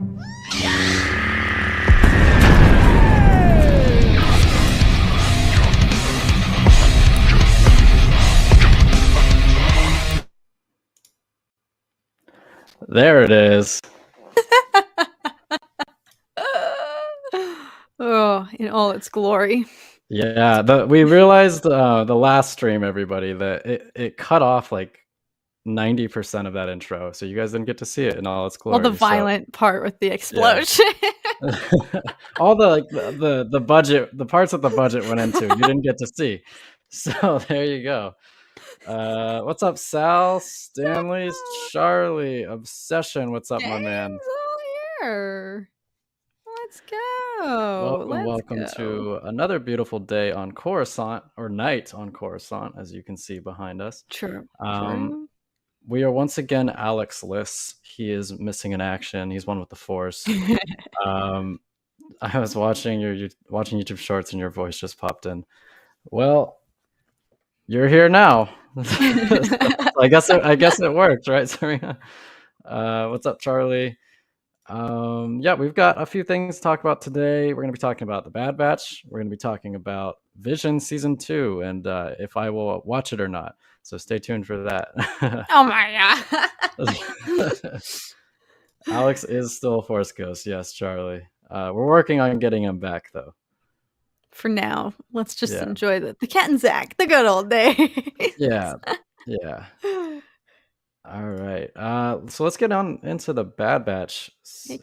There it is. Oh, in all its glory. Yeah, we realized the last stream, everybody, that it cut off like 90% of that intro, so you guys didn't get to see it in all its glory. Well, the violent part with the explosion. Yeah. All the budget, the parts that the budget went into, you didn't get to see. So there you go. What's up, Sal, Stanley, Charlie, Obsession? What's up, my man? All here. Let's go. Welcome to another beautiful day on Coruscant, or night on Coruscant, as you can see behind us. True. We are once again Alex-less. He is missing in action. He's one with the Force. I was watching YouTube Shorts, and your voice just popped in. Well, you're here now. I guess it worked, right, Serena? What's up, Charlie? Yeah, we've got a few things to talk about today. We're going to be talking about The Bad Batch. We're going to be talking about Vision Season 2 and if I will watch it or not. So stay tuned for that. Oh my god. Alex is still a Force Ghost. Yes, Charlie. We're working on getting him back, though. For now, let's just enjoy the cat and Zach, the good old days. Yeah. All right. So let's get on into The Bad Batch,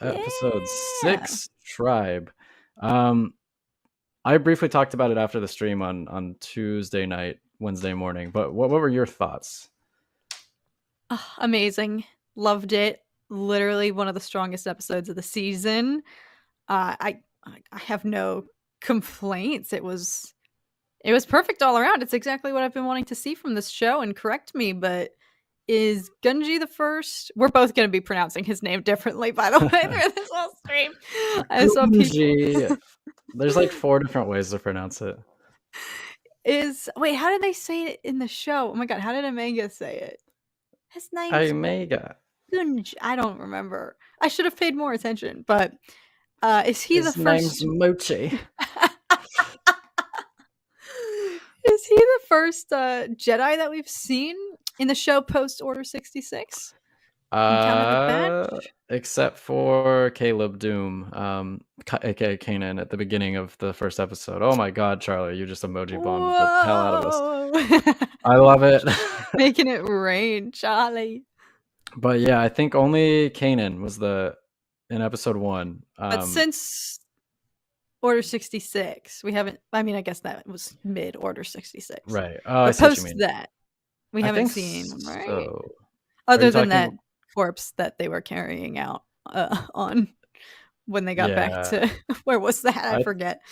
episode 6, Tribe. I briefly talked about it after the stream on Tuesday night, Wednesday morning, but what were your thoughts? Amazing. Loved it. Literally one of the strongest episodes of the season. I have no complaints. It was perfect all around. It's exactly what I've been wanting to see from this show, and correct me, but is Gunji the first? We're both going to be pronouncing his name differently, by the way, through this whole stream. I saw people. There's like 4 different ways to pronounce it. Wait, how did they say it in the show? Oh my god, how did Omega say it? His name's Omega. Gunji. I don't remember. I should have paid more attention, but is he his the first? His name's Mochi. Is he the first Jedi that we've seen in the show post Order 66? Except for Caleb Doom, aka Kanan, at the beginning of the first episode. Oh my god, Charlie, you just emoji bombed the hell out of us. I love it. Making it rain, Charlie. But yeah, I think only Kanan was in episode 1. But since Order 66, we haven't. I mean, I guess that was mid Order 66, right? But post that, we haven't seen, right? So. Other than that corpse that they were carrying out on when they got back to where was that? I forget.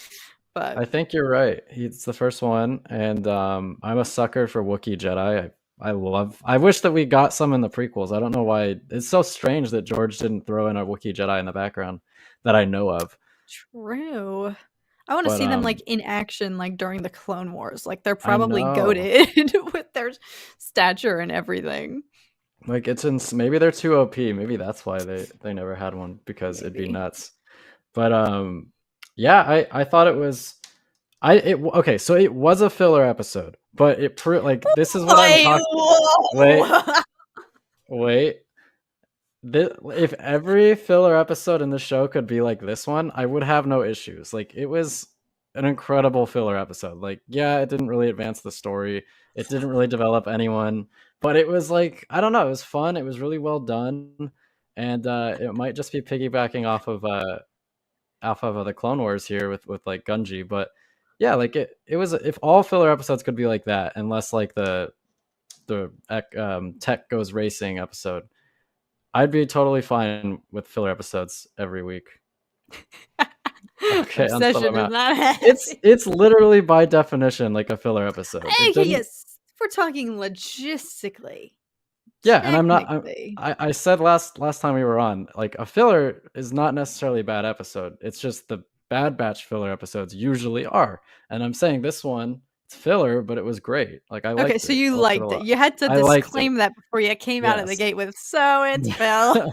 But I think you're right. He's the first one, and I'm a sucker for Wookiee Jedi. I wish that we got some in the prequels. I don't know why. It's so strange that George didn't throw in a Wookiee Jedi in the background that I know of. True. I want to see them like in action, like during the Clone Wars. Like they're probably goated with their stature and everything. Like maybe they're too OP. Maybe that's why they never had one, because it'd be nuts. But yeah, I thought it was. Okay, so it was a filler episode, but this is what I'm talking. Wait. If every filler episode in the show could be like this one, I would have no issues. Like, it was an incredible filler episode. Like, yeah, it didn't really advance the story. It didn't really develop anyone, but it was like, I don't know, it was fun. It was really well done, and it might just be piggybacking off of the Clone Wars here with like Gunji, but yeah, like it was, if all filler episodes could be like that, unless like the Tech Goes Racing episode, I'd be totally fine with filler episodes every week. Okay, Obsession is not it's literally by definition like a filler episode. Yes, we're talking logistically. Yeah, and I'm not. I said last time we were on, like, a filler is not necessarily a bad episode. It's just the Bad Batch filler episodes usually are, and I'm saying this one, it's filler, but it was great. Like, I liked it. Okay, so you liked it. You had to disclaim that before you came out of the gate with, so it's filler.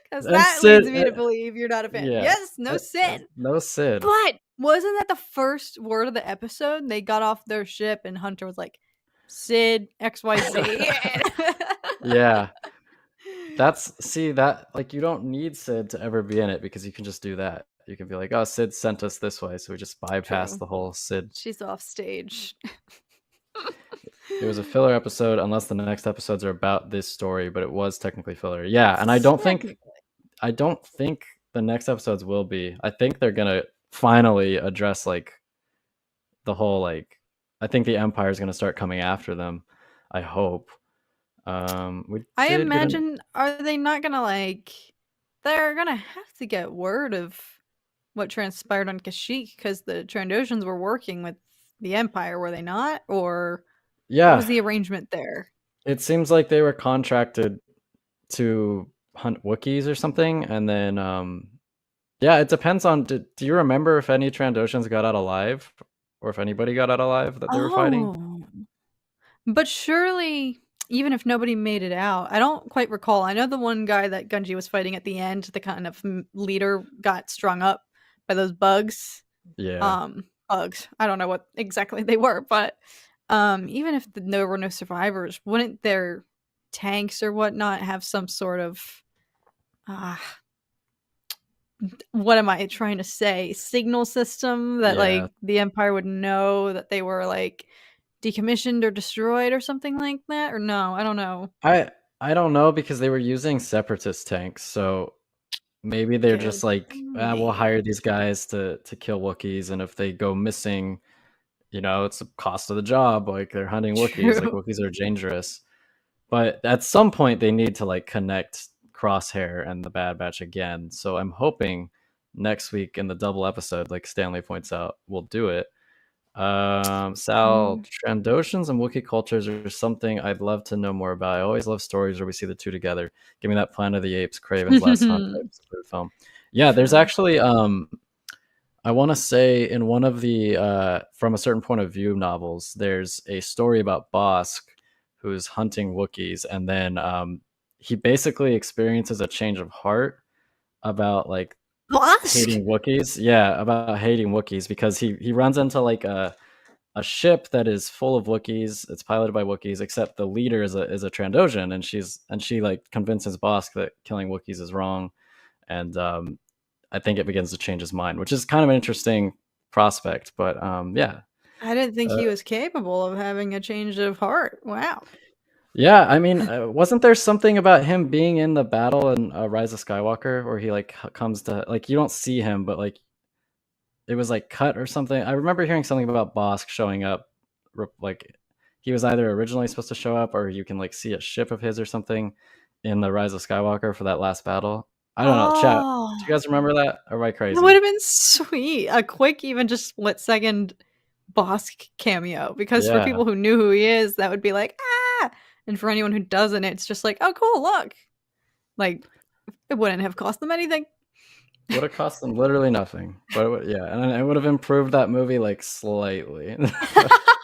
Because And that Sid, leads me to believe you're not a fan. yeah, Yes, no Sid. no Sid. But wasn't that the first word of the episode? They got off their ship and Hunter was like, Sid, XYZ. Yeah, that's see that like you don't need Sid to ever be in it because you can just do that. You can be like, oh, Sid sent us this way, so we just bypass True. the whole Sid. She's off stage. It was a filler episode, unless the next episodes are about this story, but it was technically filler. Yeah, and Technically. I don't think the next episodes will be. I think they're gonna finally address like the whole like. I think the Empire is gonna start coming after them. I hope. We I did get an imagine, are they not gonna like? They're gonna have to get word of what transpired on Kashyyyk because the Trandoshans were working with the Empire, were they not? Or what was yeah. the arrangement there? It seems like they were contracted to hunt Wookiees or something, and then yeah, it depends on. Do you remember if any Trandoshans got out alive, or if anybody got out alive that they were fighting? Oh, but surely, even if nobody made it out, I don't quite recall. I know the one guy that Gunji was fighting at the end, the kind of leader, got strung up by those bugs. Yeah, Bugs. I don't know what exactly they were, but even if there were no survivors, wouldn't their tanks or whatnot have some sort of uh, what am I trying to say? Signal system that yeah. like the Empire would know that they were like decommissioned or destroyed or something like that? Or no, I don't know. I I don't know because they were using separatist tanks, so maybe they're Good. just like, ah, we'll hire these Maybe. guys to kill Wookiees, and if they go missing, it's a cost of the job. Like they're hunting Wookiees. Like True. Wookiees are dangerous. But at some point, they need to like connect Crosshair and the Bad Batch again. So I'm hoping next week in the double episode, like Stanley points out, we'll do it. Sal, Mm. Trandoshans and Wookiee cultures are something I'd love to know more about. I always love stories where we see the two together. Give me that Planet of the Apes, Craven's Last Hunt type film. Yeah, there's True. actually I want to say in one of the From a Certain Point of View novels, there's a story about Bosk who's hunting Wookiees, and then he basically experiences a change of heart about like Lost? hating Wookiees. Yeah, about hating Wookiees because he runs into like a ship that is full of Wookiees. It's piloted by Wookiees, except the leader is a Trandoshan, and she like convinces Bosk that killing Wookiees is wrong, and I think it begins to change his mind, which is kind of an interesting prospect. But yeah, I didn't think uh, he was capable of having a change of heart. Wow. yeah. I mean, wasn't there something about him being in the battle in Rise of Skywalker where he like comes to like you don't see him, but like it was like cut or something? I remember hearing something about Bosk showing up, like he was either originally supposed to show up or you can like see a ship of his or something in the Rise of Skywalker for that last battle. I don't know. Chat. Oh, Do you guys remember that? Or am I that would crazy? have been sweet. A quick, even just split second Bosk cameo. Because for Yeah. people who knew who he is, that would be like, ah! And for anyone who doesn't, it's just like, oh, cool, look. Like, it wouldn't have cost them anything. Would have cost them literally nothing, but yeah, and it would have improved that movie like slightly,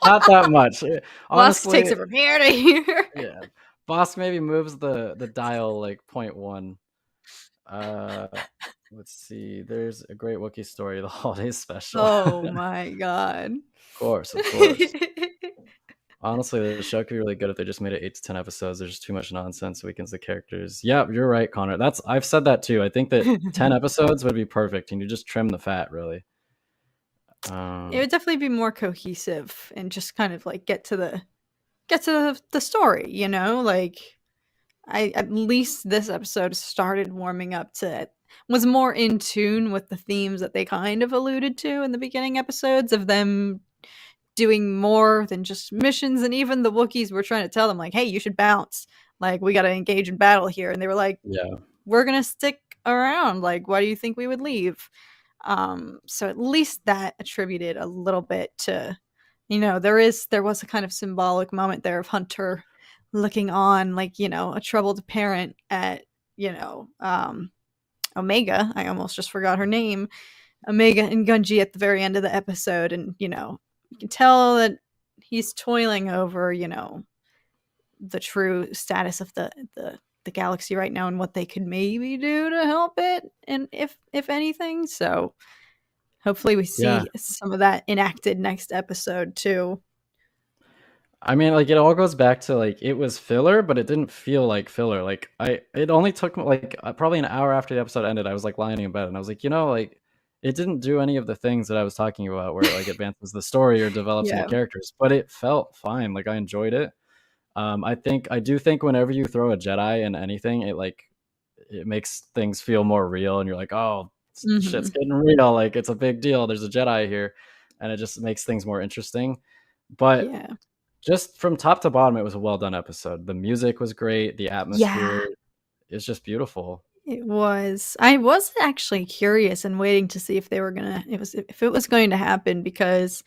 not that much. Bosk takes Honestly, it from here to here. yeah. Boss maybe moves the dial like point 0.1. Uh, let's see. There's a great Wookiee story, the holiday special. Oh Of my god. course, of course. Honestly, the show could be really good if they just made it 8 to 10 episodes. There's just too much nonsense, weakens the characters. Yeah, you're right, Connor. I've said that too. I think that 10 episodes would be perfect, and you just trim the fat, really. It Um, would definitely be more cohesive and just kind of like get to the story, you know? Like I at least this episode started warming up to it. Was more in tune with the themes that they kind of alluded to in the beginning episodes of them doing more than just missions, and even the Wookiees were trying to tell them like, "Hey, you should bounce. Like we got to engage in battle here." And they were like, yeah, "We're going to stick around. Like why do you think we would leave?" So at least that attributed a little bit to, there was a kind of symbolic moment there of Hunter looking on like, a troubled parent at, you know, Omega. I almost just forgot her name. Omega and Gunji at the very end of the episode, and you can tell that he's toiling over, the true status of the the galaxy right now and what they could maybe do to help it, and if anything. So hopefully we Yeah. see some of that enacted next episode too. I mean, like, it all goes back to, like, it was filler, but it didn't feel like filler. Like, it only took me, like, probably an hour after the episode ended, I was, like, lying in bed, and I was like, like, it didn't do any of the things that I was talking about where it, like, advances the story or develops any Yeah. characters, but it felt fine. Like, I enjoyed it. I do think whenever you throw a Jedi in anything, it makes things feel more real, and you're like, "Oh, shit's Hmm. getting real, like, it's a big deal, there's a Jedi here," and it just makes things more interesting. But Yeah. just from top to bottom, it was a well done episode. The music was great, the Yeah. atmosphere is just beautiful. It was. I was actually curious and waiting to see if they were gonna if it was going to happen, because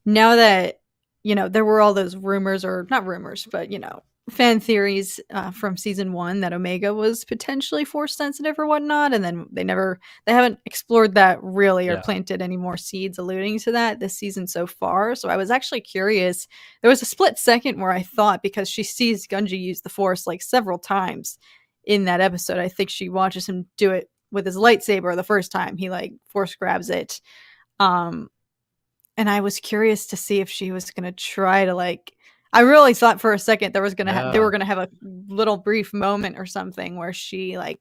now that, there were all those rumors, or not rumors, but, fan theories from season one that Omega was potentially force sensitive or whatnot, and then they haven't explored that really or Yeah. planted any more seeds alluding to that this season so far. So I was actually curious. There was a split second where I thought, because she sees Gunji use the force like several times in that episode, I think she watches him do it with his lightsaber the first time he like force grabs it. Um, and I was curious to see if she was gonna try to, like, I really thought for a second they Yeah. were gonna have a little brief moment or something where she, like,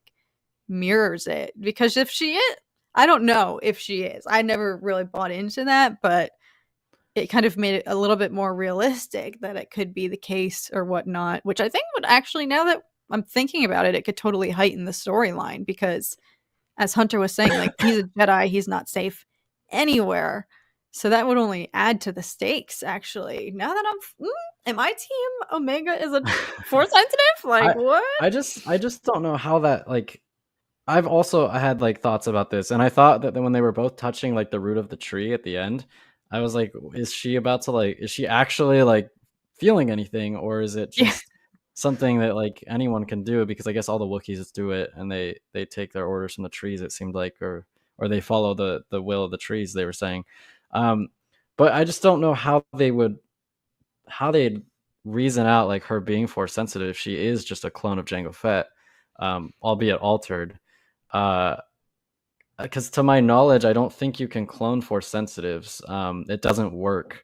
mirrors it, because if she is, I don't know if she is. I never really bought into that, but it kind of made it a little bit more realistic that it could be the case or whatnot, which I think would actually, now that I'm thinking about it, it could totally heighten the storyline, because as Hunter was saying, like, he's a Jedi, he's not safe anywhere. So that would only add to the stakes, actually. Now that am I team Omega is a force sensitive? Like, I what? I just don't know how that, like, I had, like, thoughts about this, and I thought that when they were both touching, like, the root of the tree at the end, I was like, is she actually, like, feeling anything, or is it Yeah. just something that, like, anyone can do? Because I guess all the Wookiees do it, and they take their orders from the trees, it seemed like, or they follow the will of the trees, they were saying. Um, but I just don't know how they'd reason out, like, her being force sensitive if she is just a clone of Jango Fett, albeit altered. Uh, because to my knowledge, I don't think you can clone force sensitives. It doesn't work.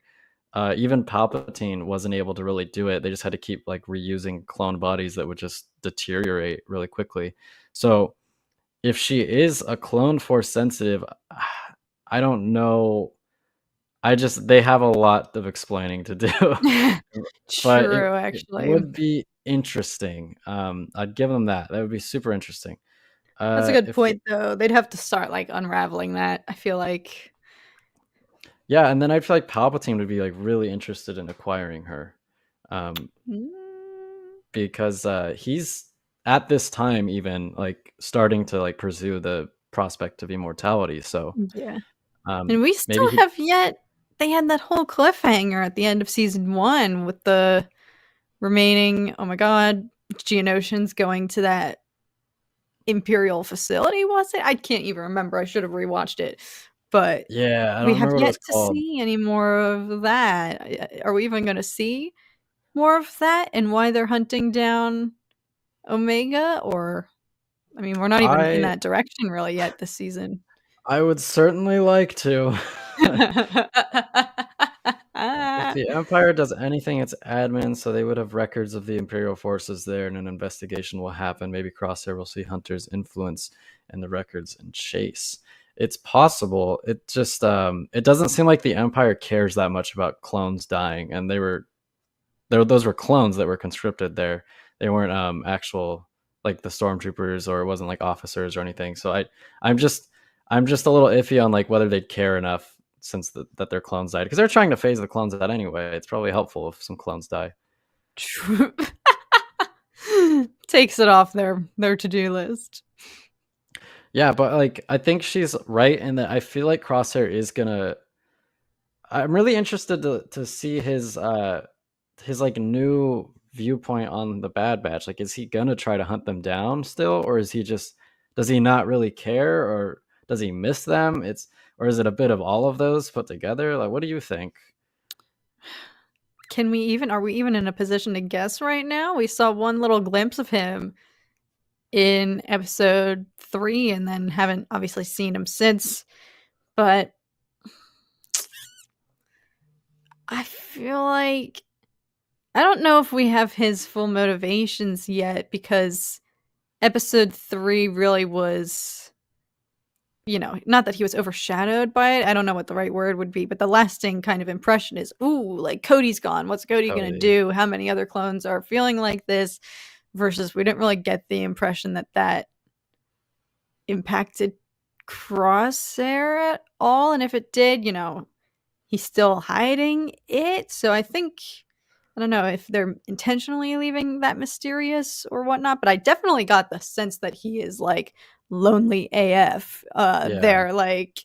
Even Palpatine wasn't able to really do it. They just had to keep, like, reusing clone bodies that would just deteriorate really quickly. So if she is a clone force sensitive, I don't know. They have a lot of explaining to do. But True, it actually. would be interesting. I'd give them that. That would be super interesting. That's a good If they point, though. They'd have to start, like, unraveling that, I feel like. Yeah, and then I feel like Palpatine would be, like, really interested in acquiring her, um, Mm, because, he's at this time even, like, starting to, like, pursue the prospect of immortality, so, yeah. And we maybe still he have yet they had that whole cliffhanger at the end of season 1 with the remaining, oh my god, Geonosians going to that Imperial facility, was it? I can't even remember, I should have rewatched it. But Yeah, I we don't have remember what it was yet to called. see any more of that. Are we even gonna see more of that and why they're hunting down Omega? Or, I mean, we're not even in I that direction really yet this season. I would certainly like to. If the Empire does anything, it's admin, so they would have records of the Imperial forces there, and an investigation will happen. Maybe Crosshair will see Hunter's influence in the records and chase. It's possible. It just it doesn't seem like the Empire cares that much about clones dying, and those were clones that were conscripted there. They weren't actual, like, the stormtroopers, or it wasn't like officers or anything. So I'm just I'm just a little iffy on, like, whether they'd care enough since that their clones died, because they're trying to phase the clones out anyway. It's probably helpful if some clones die. True. Takes it off their to-do list. Yeah, but, like, I think she's right in that I feel like Crosshair is gonna. I'm really interested to see his, like, new viewpoint on the Bad Batch. Like, is he gonna try to hunt them down still, or is he just does he not really care, or does he miss them? Or is it a bit of all of those put together? Like, what do you think? Are we even in a position to guess right now? We saw one little glimpse of him in episode 3 and then haven't obviously seen him since. But I feel like I don't know if we have his full motivations yet, because episode 3 really was, not that he was overshadowed by it. I don't know what the right word would be, but the lasting kind of impression is, ooh, like Cody's gone. What's Cody going to Cody. do? How many other clones are feeling like this? Versus we didn't really get the impression that impacted Crosshair at all. And if it did, he's still hiding it. So I think, I don't know if they're intentionally leaving that mysterious or whatnot, but I definitely got the sense that he is like lonely AF Yeah. there. Like,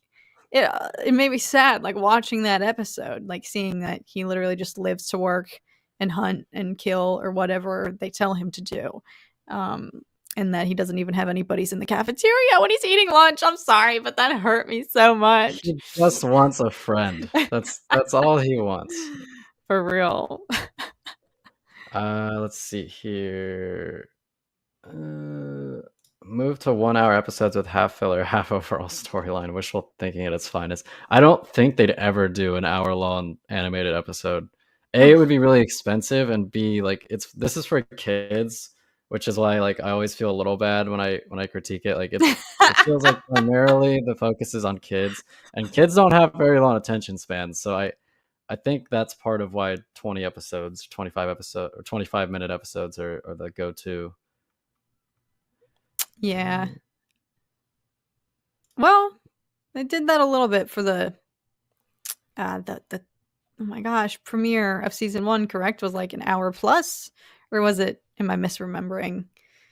it made me sad, like watching that episode, like seeing that he literally just lives to work and hunt and kill or whatever they tell him to do. Um, and that he doesn't even have any buddies in the cafeteria when he's eating lunch. I'm sorry, but that hurt me so much. He just wants a friend. That's all he wants. For real. Let's see here. Move to 1 hour episodes with half filler, half overall storyline. Wishful thinking at its finest. I don't think they'd ever do an hour-long animated episode. A, it would be really expensive, and B, like this is for kids, which is why like I always feel a little bad when I critique it. Like it feels like primarily the focus is on kids, and kids don't have very long attention spans. So I think that's part of why 20 episodes, 25-minute episodes are the go-to. Yeah. Well, they did that a little bit for the oh my gosh, premiere of season 1, correct? Was like an hour plus, or was it? Am I misremembering?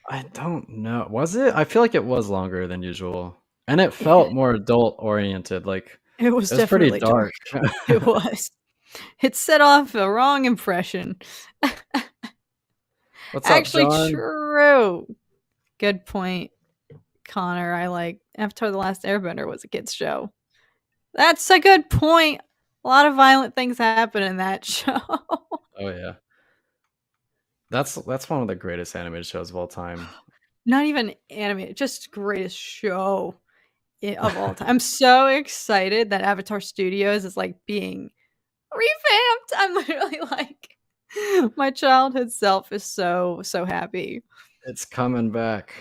I don't know. Was it? I feel like it was longer than usual, and it felt more adult oriented. Like It was it was pretty definitely dark. dark. It was. It set off a wrong impression. What's up, Actually, John? true. Good point, Connor. I like Avatar: The Last Airbender was a kids show. That's a good point. A lot of violent things happen in that show. Oh yeah, that's one of the greatest animated shows of all time. Not even animated, just greatest show of all time. I'm so excited that Avatar Studios is like being revamped. I'm literally like, my childhood self is so happy. It's coming back.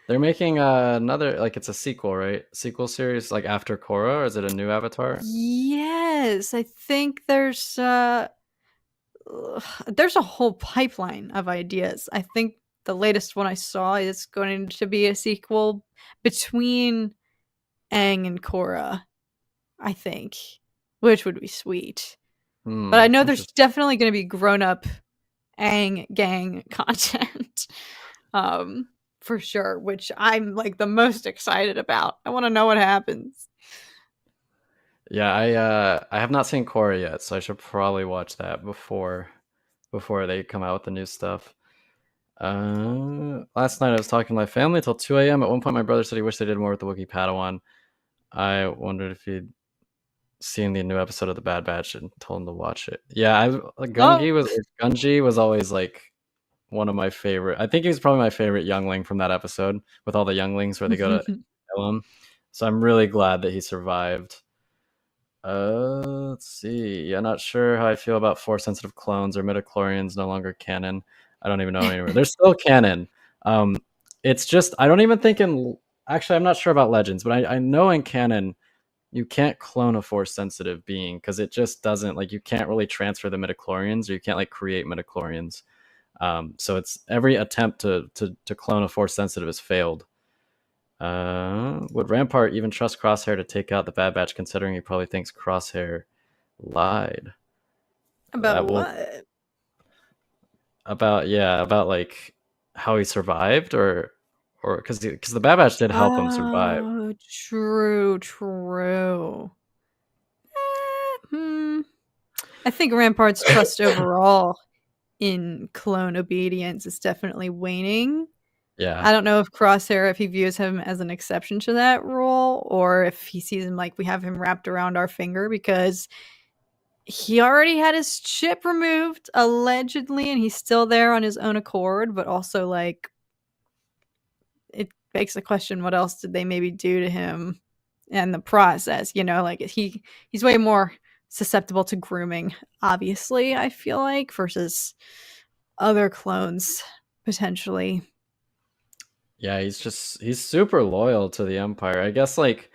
They're making another, like it's a sequel, right? Sequel series, like after Korra, or is it a new Avatar? Yes, I think there's a whole pipeline of ideas. I think the latest one I saw is going to be a sequel between Aang and Korra, I think, which would be sweet. But I know there's definitely going to be grown-up Aang gang content, for sure, which I'm like the most excited about. I want to know what happens. Yeah, I have not seen Korra yet, so I should probably watch that before they come out with the new stuff. Last night I was talking to my family till 2 a.m. At one point, my brother said he wished they did more with the Wookiee Padawan. I wondered if he'd seen the new episode of The Bad Batch and told him to watch it. Yeah, Gungi was always like one of my favorite. I think he was probably my favorite youngling from that episode with all the younglings where they go to kill him. So I'm really glad that he survived. Let's see. Yeah, not sure how I feel about force sensitive clones or midichlorians no longer canon. I don't even know anymore. They're still canon. It's just I don't even think actually I'm not sure about Legends, but I know in canon you can't clone a force sensitive being because it just doesn't, like, you can't really transfer the midichlorians, or you can't like create midichlorians. So it's every attempt to clone a force sensitive has failed. Would Rampart even trust Crosshair to take out the Bad Batch, considering he probably thinks Crosshair lied? About what? About like how he survived, or because the Bad Batch did help him survive. Oh, true. I think Rampart's trust overall in clone obedience is definitely waning. Yeah. I don't know if Crosshair, if he views him as an exception to that rule, or if he sees him like we have him wrapped around our finger, because he already had his chip removed, allegedly, and he's still there on his own accord, but also like begs the question, what else did they maybe do to him in the process? You know, like he's way more susceptible to grooming, obviously, I feel like, versus other clones potentially. Yeah, he's super loyal to the Empire. I guess like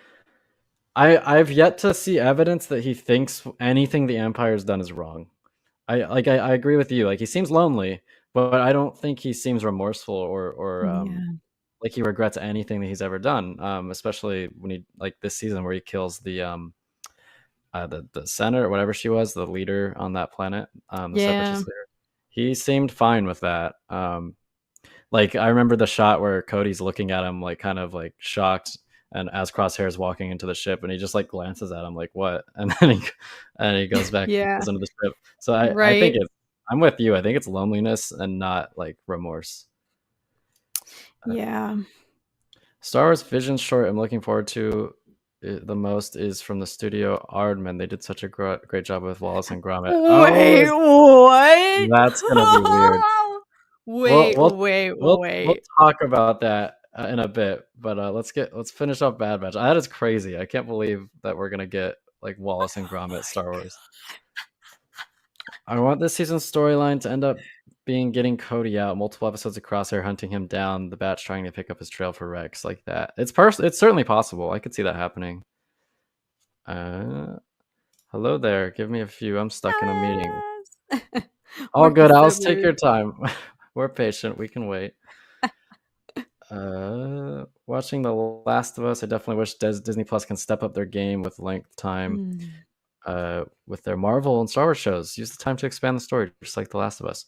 I've yet to see evidence that he thinks anything the Empire's done is wrong. I agree with you. Like he seems lonely, but I don't think he seems remorseful or Yeah. like he regrets anything that he's ever done. Especially when he like this season where he kills the senator, whatever she was, the leader on that planet, the Yeah. separatist leader. He seemed fine with that. Like I remember the shot where Cody's looking at him like kind of like shocked, and as Crosshair's walking into the ship, and he just like glances at him like what, and then he goes back Yeah. goes into the ship. So I think Right. it's I'm with you. I think it's loneliness and not like remorse. Uh, Yeah. Star Wars Vision short I'm looking forward to the most is from the studio Aardman. They did such a great job with Wallace and Gromit. Oh, Wait, what? that's gonna be weird. We'll Wait, we'll wait, we'll wait. talk about that in a bit, but let's finish up Bad Batch. That is crazy. I can't believe that we're gonna get like Wallace and Gromit Star Wars. I want this season's storyline to end up being getting Cody out, multiple episodes of Crosshair hunting him down, the Batch trying to pick up his trail for Rex, like that. It's certainly possible. I could see that happening. Uh, Hello there. Give me a few. I'm stuck in a meeting. Yes. All Work good. is so Alice, take weird. your time. We're patient. We can wait. Watching The Last of Us, I definitely wish Disney Plus can step up their game with length time. Mm. With their Marvel and Star Wars shows, use the time to expand the story, just like The Last of Us.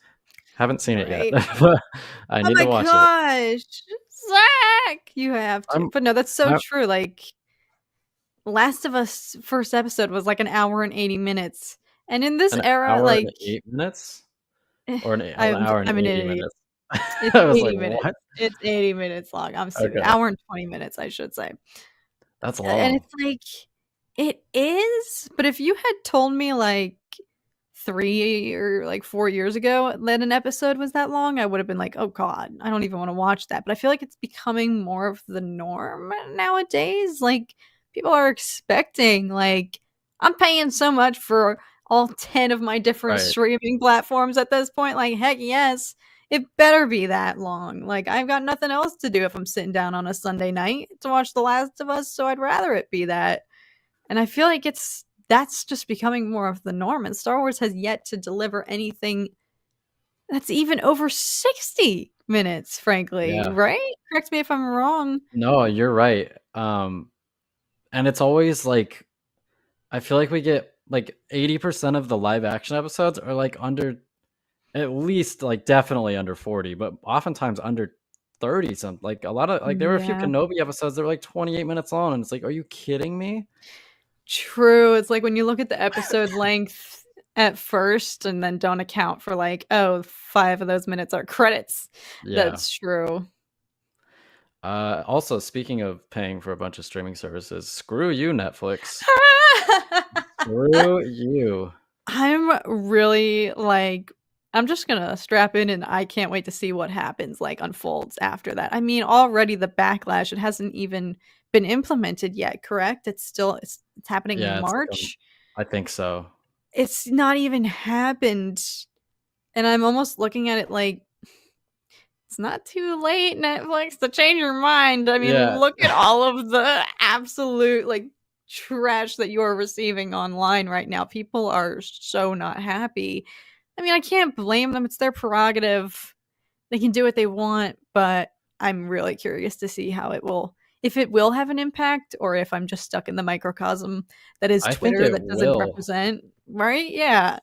Haven't seen it yet, Right. but I Oh need to my watch it. gosh. Zach, you have to. I'm, But no, that's so I, true. Like Last of Us first episode was like an hour and 80 minutes. And in this an era, hour and like 8 minutes, or an I'm hour and I'm an 80 idiot. minutes. It's I was like, 80 minutes. what? It's 80 minutes long. I'm stupid. Okay, Hour and 20 minutes, I should say. that's And long. it's like it is, but if you had told me like 3 or like 4 years ago that an episode was that long, I would have been like, "Oh god, I don't even wanna watch that." But I feel like it's becoming more of the norm nowadays. Like, people are expecting, like, I'm paying so much for all 10 of my different Right. streaming platforms at this point, like, heck yes, it better be that long. Like, I've got nothing else to do if I'm sitting down on a Sunday night to watch The Last of Us, so I'd rather it be that. And I feel like that's just becoming more of the norm, and Star Wars has yet to deliver anything that's even over 60 minutes, frankly, Yeah. right? Correct me if I'm wrong. No, you're right. And it's always like I feel like we get like 80% of the live action episodes are like under at least like definitely under 40, but oftentimes under 30 some like a lot of like there were a few Yeah, Kenobi episodes that were like 28 minutes long and it's like, are you kidding me? true. It's like when you look at the episode length at first and then don't account for like, oh, 5 of those minutes are credits. Yeah. That's true. Also speaking of paying for a bunch of streaming services, screw you, Netflix. Screw you. I'm really like I'm just gonna strap in and I can't wait to see what happens, like unfolds after that. I mean, already the backlash, it hasn't even been implemented yet, correct? It's happening in Yeah, it's like March. I think so. It's not even happened. And I'm almost looking at it like it's not too late, Netflix, to change your mind. I mean, Yeah. look at all of the absolute like trash that you are receiving online right now. People are so not happy. I mean, I can't blame them. It's their prerogative. They can do what they want, but I'm really curious to see how it will if it will have an impact or if I'm just stuck in the microcosm that is I think Twitter it that doesn't will. represent, right? Yeah.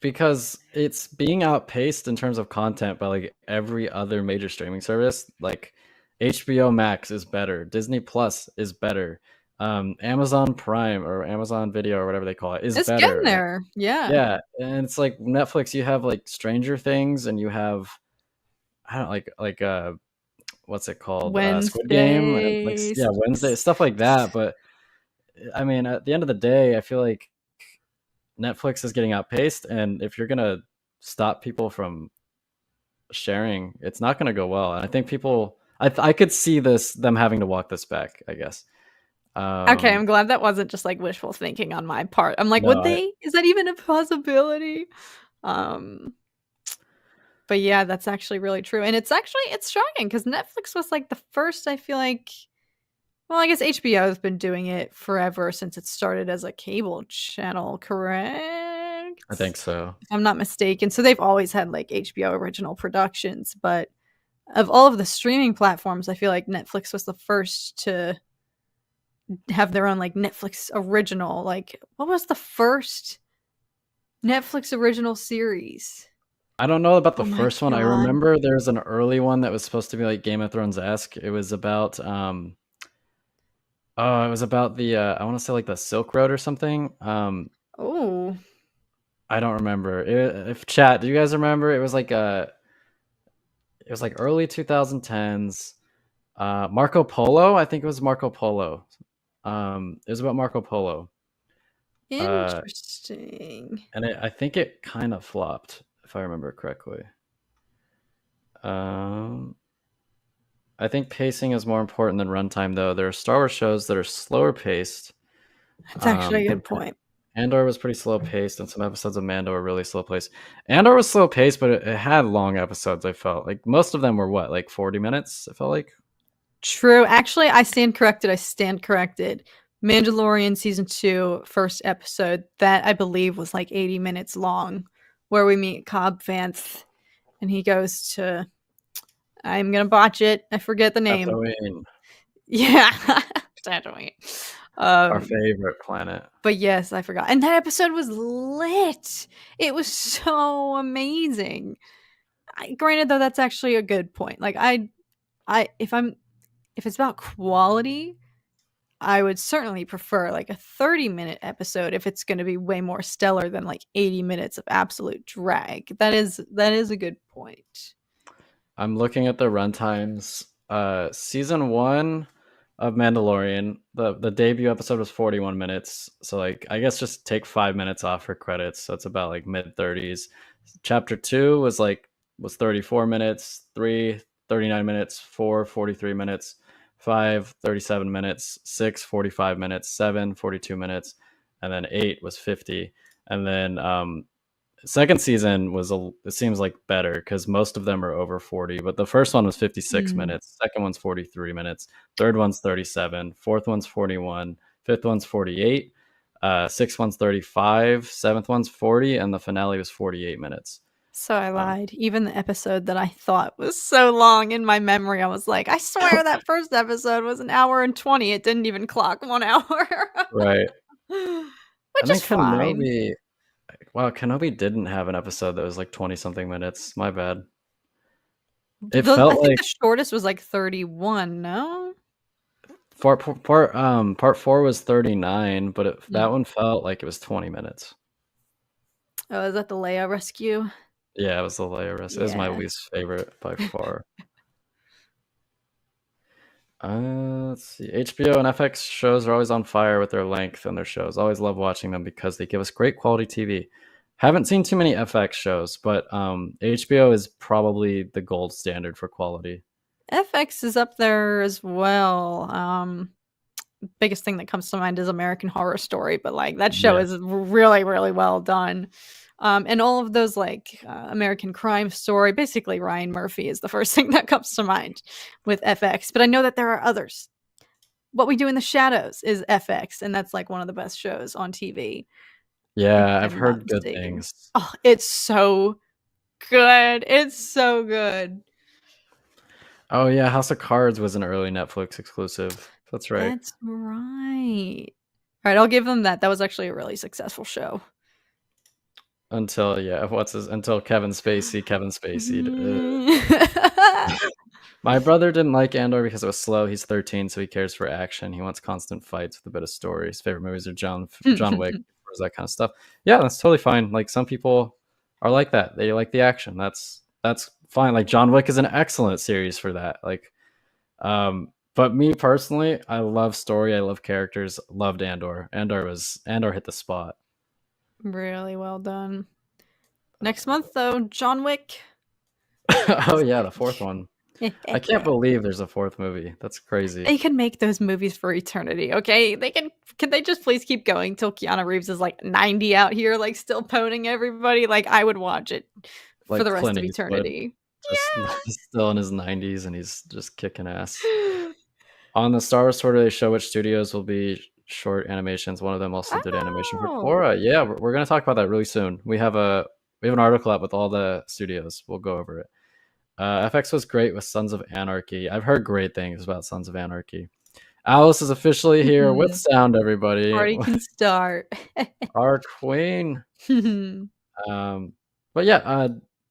Because it's being outpaced in terms of content by like every other major streaming service. Like HBO Max is better, Disney Plus is better, Amazon Prime or Amazon Video or whatever they call it is It's getting better. there. Yeah. Yeah, and it's like Netflix. You have like Stranger Things, and you have I don't what's it called? Squid Game, and like Wednesdays. yeah, Wednesday stuff like that. But I mean, at the end of the day, I feel like Netflix is getting outpaced, and if you're gonna stop people from sharing, it's not gonna go well. And I think people, I could see them having to walk this back, I guess. Okay, I'm Um, glad that wasn't just, like, wishful thinking on my part. I'm like, no, "Would they? Is that even a possibility?" Um, but yeah, that's actually really true, and it's shocking because Netflix was, like, the first, I feel like, well, I guess HBO has been doing it forever since it started as a cable channel, correct? I think so. If I'm not mistaken, so they've always had, like, HBO original productions, but of all of the streaming platforms, I feel like Netflix was the first to have their own, like, Netflix original, like, what was the first Netflix original series? I don't know about the Oh my first one. I god. remember there's an early one that was supposed to be like Game of Thrones-esque. It was about oh, it was about the I want to say like the Silk Road or something. Oh, I don't remember. If chat, do you guys remember? It was like early 2010s. Marco Polo, I think it was Marco Polo. It was about Marco Polo. Uh, interesting. and I think it kind of flopped, if I remember correctly. Um, I think pacing is more important than runtime, though. There are Star Wars shows that are slower paced. That's actually a And good point. Andor was pretty slow paced, and some episodes of Mando were really slow paced. Andor was slow paced, but it had long episodes. I felt like most of them were what, like 40 minutes. I felt like. True. Actually, I stand corrected. I stand corrected. Mandalorian season 2, first episode, that I believe was like 80 minutes long, where we meet Cobb Vanth and he goes to, I'm gonna botch it. I forget the name. Tatooine, Yeah, Tatooine. our Um, favorite planet. but yes, I forgot. And that episode was lit. It was so amazing. Granted, though, that's actually a good point. Like if it's about quality, I would certainly prefer like a 30-minute episode if it's going to be way more stellar than like 80 minutes of absolute drag. That is a good point. I'm looking at the runtimes. Season one of Mandalorian, the debut episode was 41 minutes. So like I guess just take 5 minutes off for credits. So it's about like mid 30s. Chapter two was 34 minutes, three 39 minutes, four 43 minutes, five 37 minutes, six 45 minutes, seven 42 minutes, and then eight was 50. And then second season it seems like better because most of them are over 40, but the first one was 56 Mm. minutes, second one's 43 minutes, third one's 37, fourth one's 41, fifth one's 48, sixth one's 35, seventh one's 40, and the finale was 48 minutes. So I um, lied. Even the episode that I thought was so long in my memory, I was like, I swear that first episode was an hour and 20. It didn't even clock 1 hour. right. Which And then is fine. Kenobi didn't have an episode that was like 20 something minutes. My bad. It I felt think like the shortest was like 31, no? part four was 39, but that Mm. one felt like it was 20 minutes. Oh, is that the Leia rescue? Yeah, it was the Leia rest. It was my Yeah. least favorite by far. Let's see. HBO and FX shows are always on fire with their length and their shows. Always love watching them because they give us great quality TV. Haven't seen too many FX shows, but HBO is probably the gold standard for quality. FX is up there as well. Biggest thing that comes to mind is American Horror Story, but like that show Yeah. is really, really well done. And all of those like American Crime Story, basically Ryan Murphy is the first thing that comes to mind with FX. But I know that there are others. What We Do in the Shadows is FX, and that's like one of the best shows on TV, if Yeah, I've I'm not heard good mistaken. things. Oh, it's so good. It's so good. Oh yeah, House of Cards was an early Netflix exclusive. That's right. That's right. All right, I'll give them that. That was actually a really successful show. Until Kevin Spacey. Mhm. My brother didn't like Andor because it was slow. He's 13, so he cares for action. He wants constant fights with a bit of story. His favorite movies are John Wick, that kind of stuff. Yeah, that's totally fine. Like some people are like that. They like the action. That's fine. Like John Wick is an excellent series for that. But me personally, I love story. I love characters. Loved Andor. Andor hit the spot. Really well done. Next month, though, John Wick Oh is yeah, the like fourth one. I can't believe there's a fourth movie. That's crazy. They can make those movies for eternity, okay? Can they just please keep going till Keanu Reeves is, like, 90 out here, like, still poning everybody? Like, I would watch it for Like the rest Clint of Eastwood, eternity. just he's still in his 90s and he's just kicking ass. On the Star Wars tour, they show which studios will be short animations. One of them also did animation for Oh. Korra. Yeah, we're gonna talk about that really soon. We have an article up with all the studios. We'll go over it. FX was great with Sons of Anarchy. I've heard great things about Sons of Anarchy. Alice is officially here with sound, everybody. Party can start. Our queen. But yeah,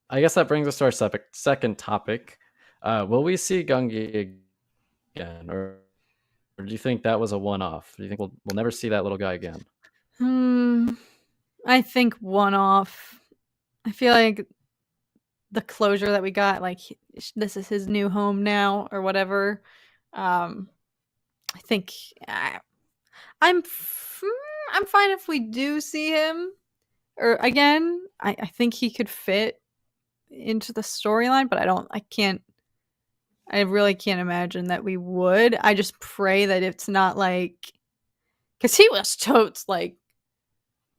I guess that brings us to our second topic. Will we see Gungi again, or do you think that was a one-off? Do you think we'll never see that little guy again? I think one-off. I feel like the closure that we got, like, this is his new home now or whatever. I think I'm fine if we do see him or again. I think he could fit into the storyline, but I really can't imagine that we would. I just pray that it's not like, because he was totes like,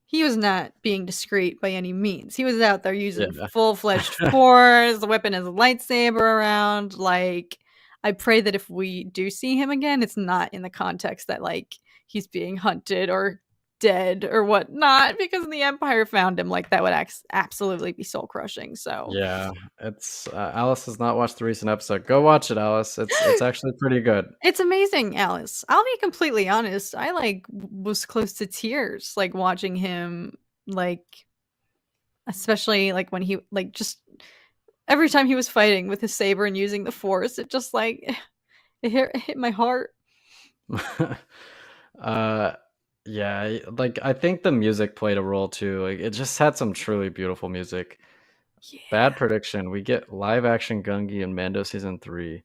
he was not being discreet by any means. He was out there using Yeah. full-fledged force, whipping his lightsaber around. Like, I pray that if we do see him again, it's not in the context that, like, he's being hunted or dead or whatnot, because the Empire found him. Like, that would absolutely be soul-crushing. So Yeah, it's Alice has not watched the recent episode. Go watch it, Alice. It's actually pretty good. it's amazing, Alice. I'll be completely honest. I, like, was close to tears, like, watching him, like, especially, like, when he, like, just every time he was fighting with his saber and using the force, it just, like, it hit my heart. uh yeah, like I think the music played a role too. Like it just had some truly beautiful music. Yeah. Bad prediction. We get live action Gungi in Mando season 3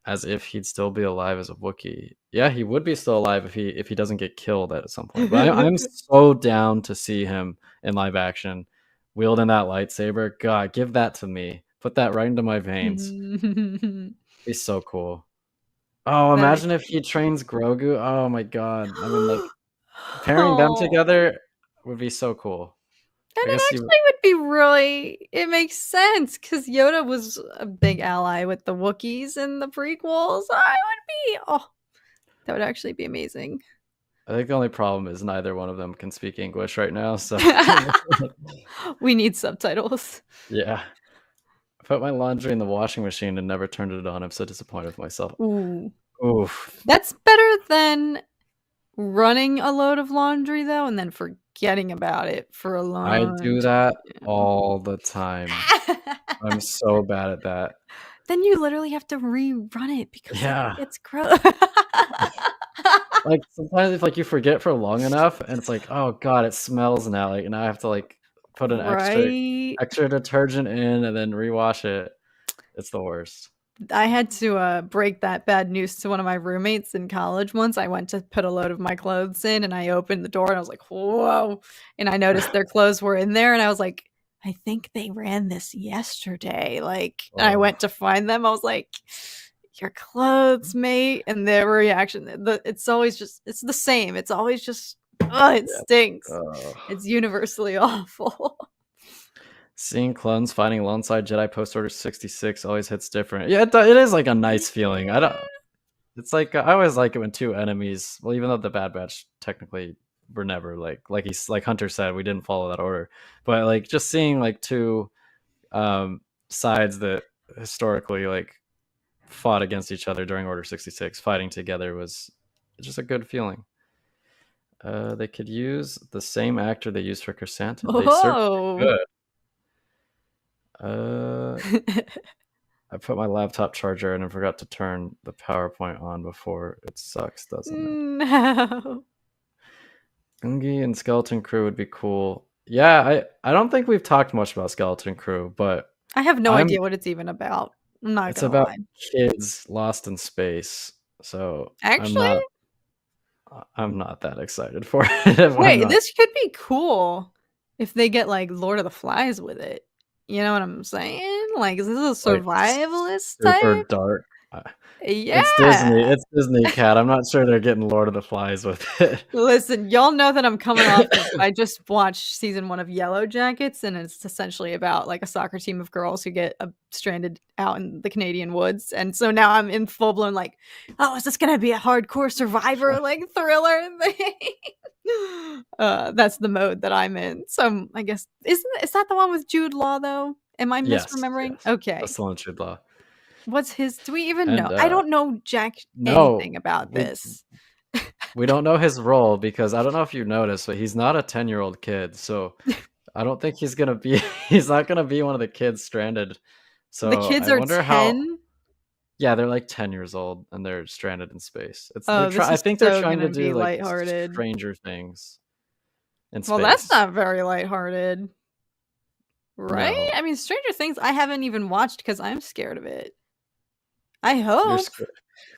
as if he'd still be alive as a Wookiee. Yeah, he would be still alive if he doesn't get killed at some point. But I'm so down to see him in live action wielding that lightsaber. God, give that to me. Put that right into my veins. Be so cool. Oh, That'd be imagine if he trains Grogu. Oh my god. I mean, like pairing them Oh, together would be so cool. and I it guess you actually would be really, it makes sense because Yoda was a big ally with the Wookiees in the prequels. That would actually be amazing. I think the only problem is neither one of them can speak English right now, so We need subtitles. yeah. I put my laundry in the washing machine and never turned it on. I'm so disappointed with myself. Ooh. Oof. That's better than running a load of laundry, though, and then forgetting about it for a I long do that time. all the time. I'm so bad at that. Then you literally have to rerun it because, like, Yeah. it's gross. Like sometimes if like you forget for long enough and it's like, oh god, it smells now. Like and I have to like put an Right? extra detergent in and then rewash it. It's the worst. I had to, break that bad news to one of my roommates in college once. I went to put a load of my clothes in, and I opened the door, and I was like, "Whoa," and I noticed their clothes were in there, and I was like, "I think they ran this yesterday," like, and I Oh, went to find them, I was like, "Your clothes, mate," and their reaction, it's always just it's the same, it's always just, oh, it yeah. stinks. Oh. It's universally awful. Seeing clones fighting alongside Jedi post Order 66 always hits different. Yeah, it is like a nice feeling. I don't. It's like I always like it when two enemies. Well, even though the Bad Batch technically were never like Hunter said, we didn't follow that order. But like just seeing like two sides that historically like fought against each other during Order 66, fighting together was just a good feeling. They could use the same actor they used for Chrysanthemum. They certainly Oh. could. I put my laptop charger in and forgot to turn the PowerPoint on before. It sucks, doesn't it? No. Gungi and Skeleton Crew would be cool. Yeah, I don't think we've talked much about Skeleton Crew, but I have no I'm idea what it's even about. I'm not it's gonna about lie. kids lost in space. So Actually? I'm not that excited for it if I'm Wait, not. this could be cool if they get, like, Lord of the Flies with it. You know what I'm saying? Like, is this a like survivalist super type? dark. It's Disney. Yeah. It's Disney, Cat. I'm not sure they're getting Lord of the Flies with it. Listen, y'all know that I'm coming off of I just watched season 1 of Yellow Jackets, and it's essentially about, like, a soccer team of girls who get, stranded out in the Canadian woods, and so now I'm in full-blown, like, "Oh, is this gonna be a hardcore survivor, like, thriller thing?" That's the mode that I'm in, so, I guess is that the one with Jude Law, though? Am I Yes, misremembering? yes. Okay. That's the one Jude Law. What's his do we even know? And, I don't know jack no, anything about we this. we don't know his role because I don't know if you noticed, but he's not a 10-year-old kid, so I don't think he's gonna be he's not gonna be one of the kids stranded. The So, kids I are wonder how. 10? Yeah, they're, like, 10 years old, and they're stranded in space. Oh, this I is think they're so trying to gonna do, be like, lighthearted. Stranger Things in Well, that's space. not very lighthearted, right? No. I mean, Stranger Things, I haven't even watched because 'cause I'm scared of it. I You're hope. sca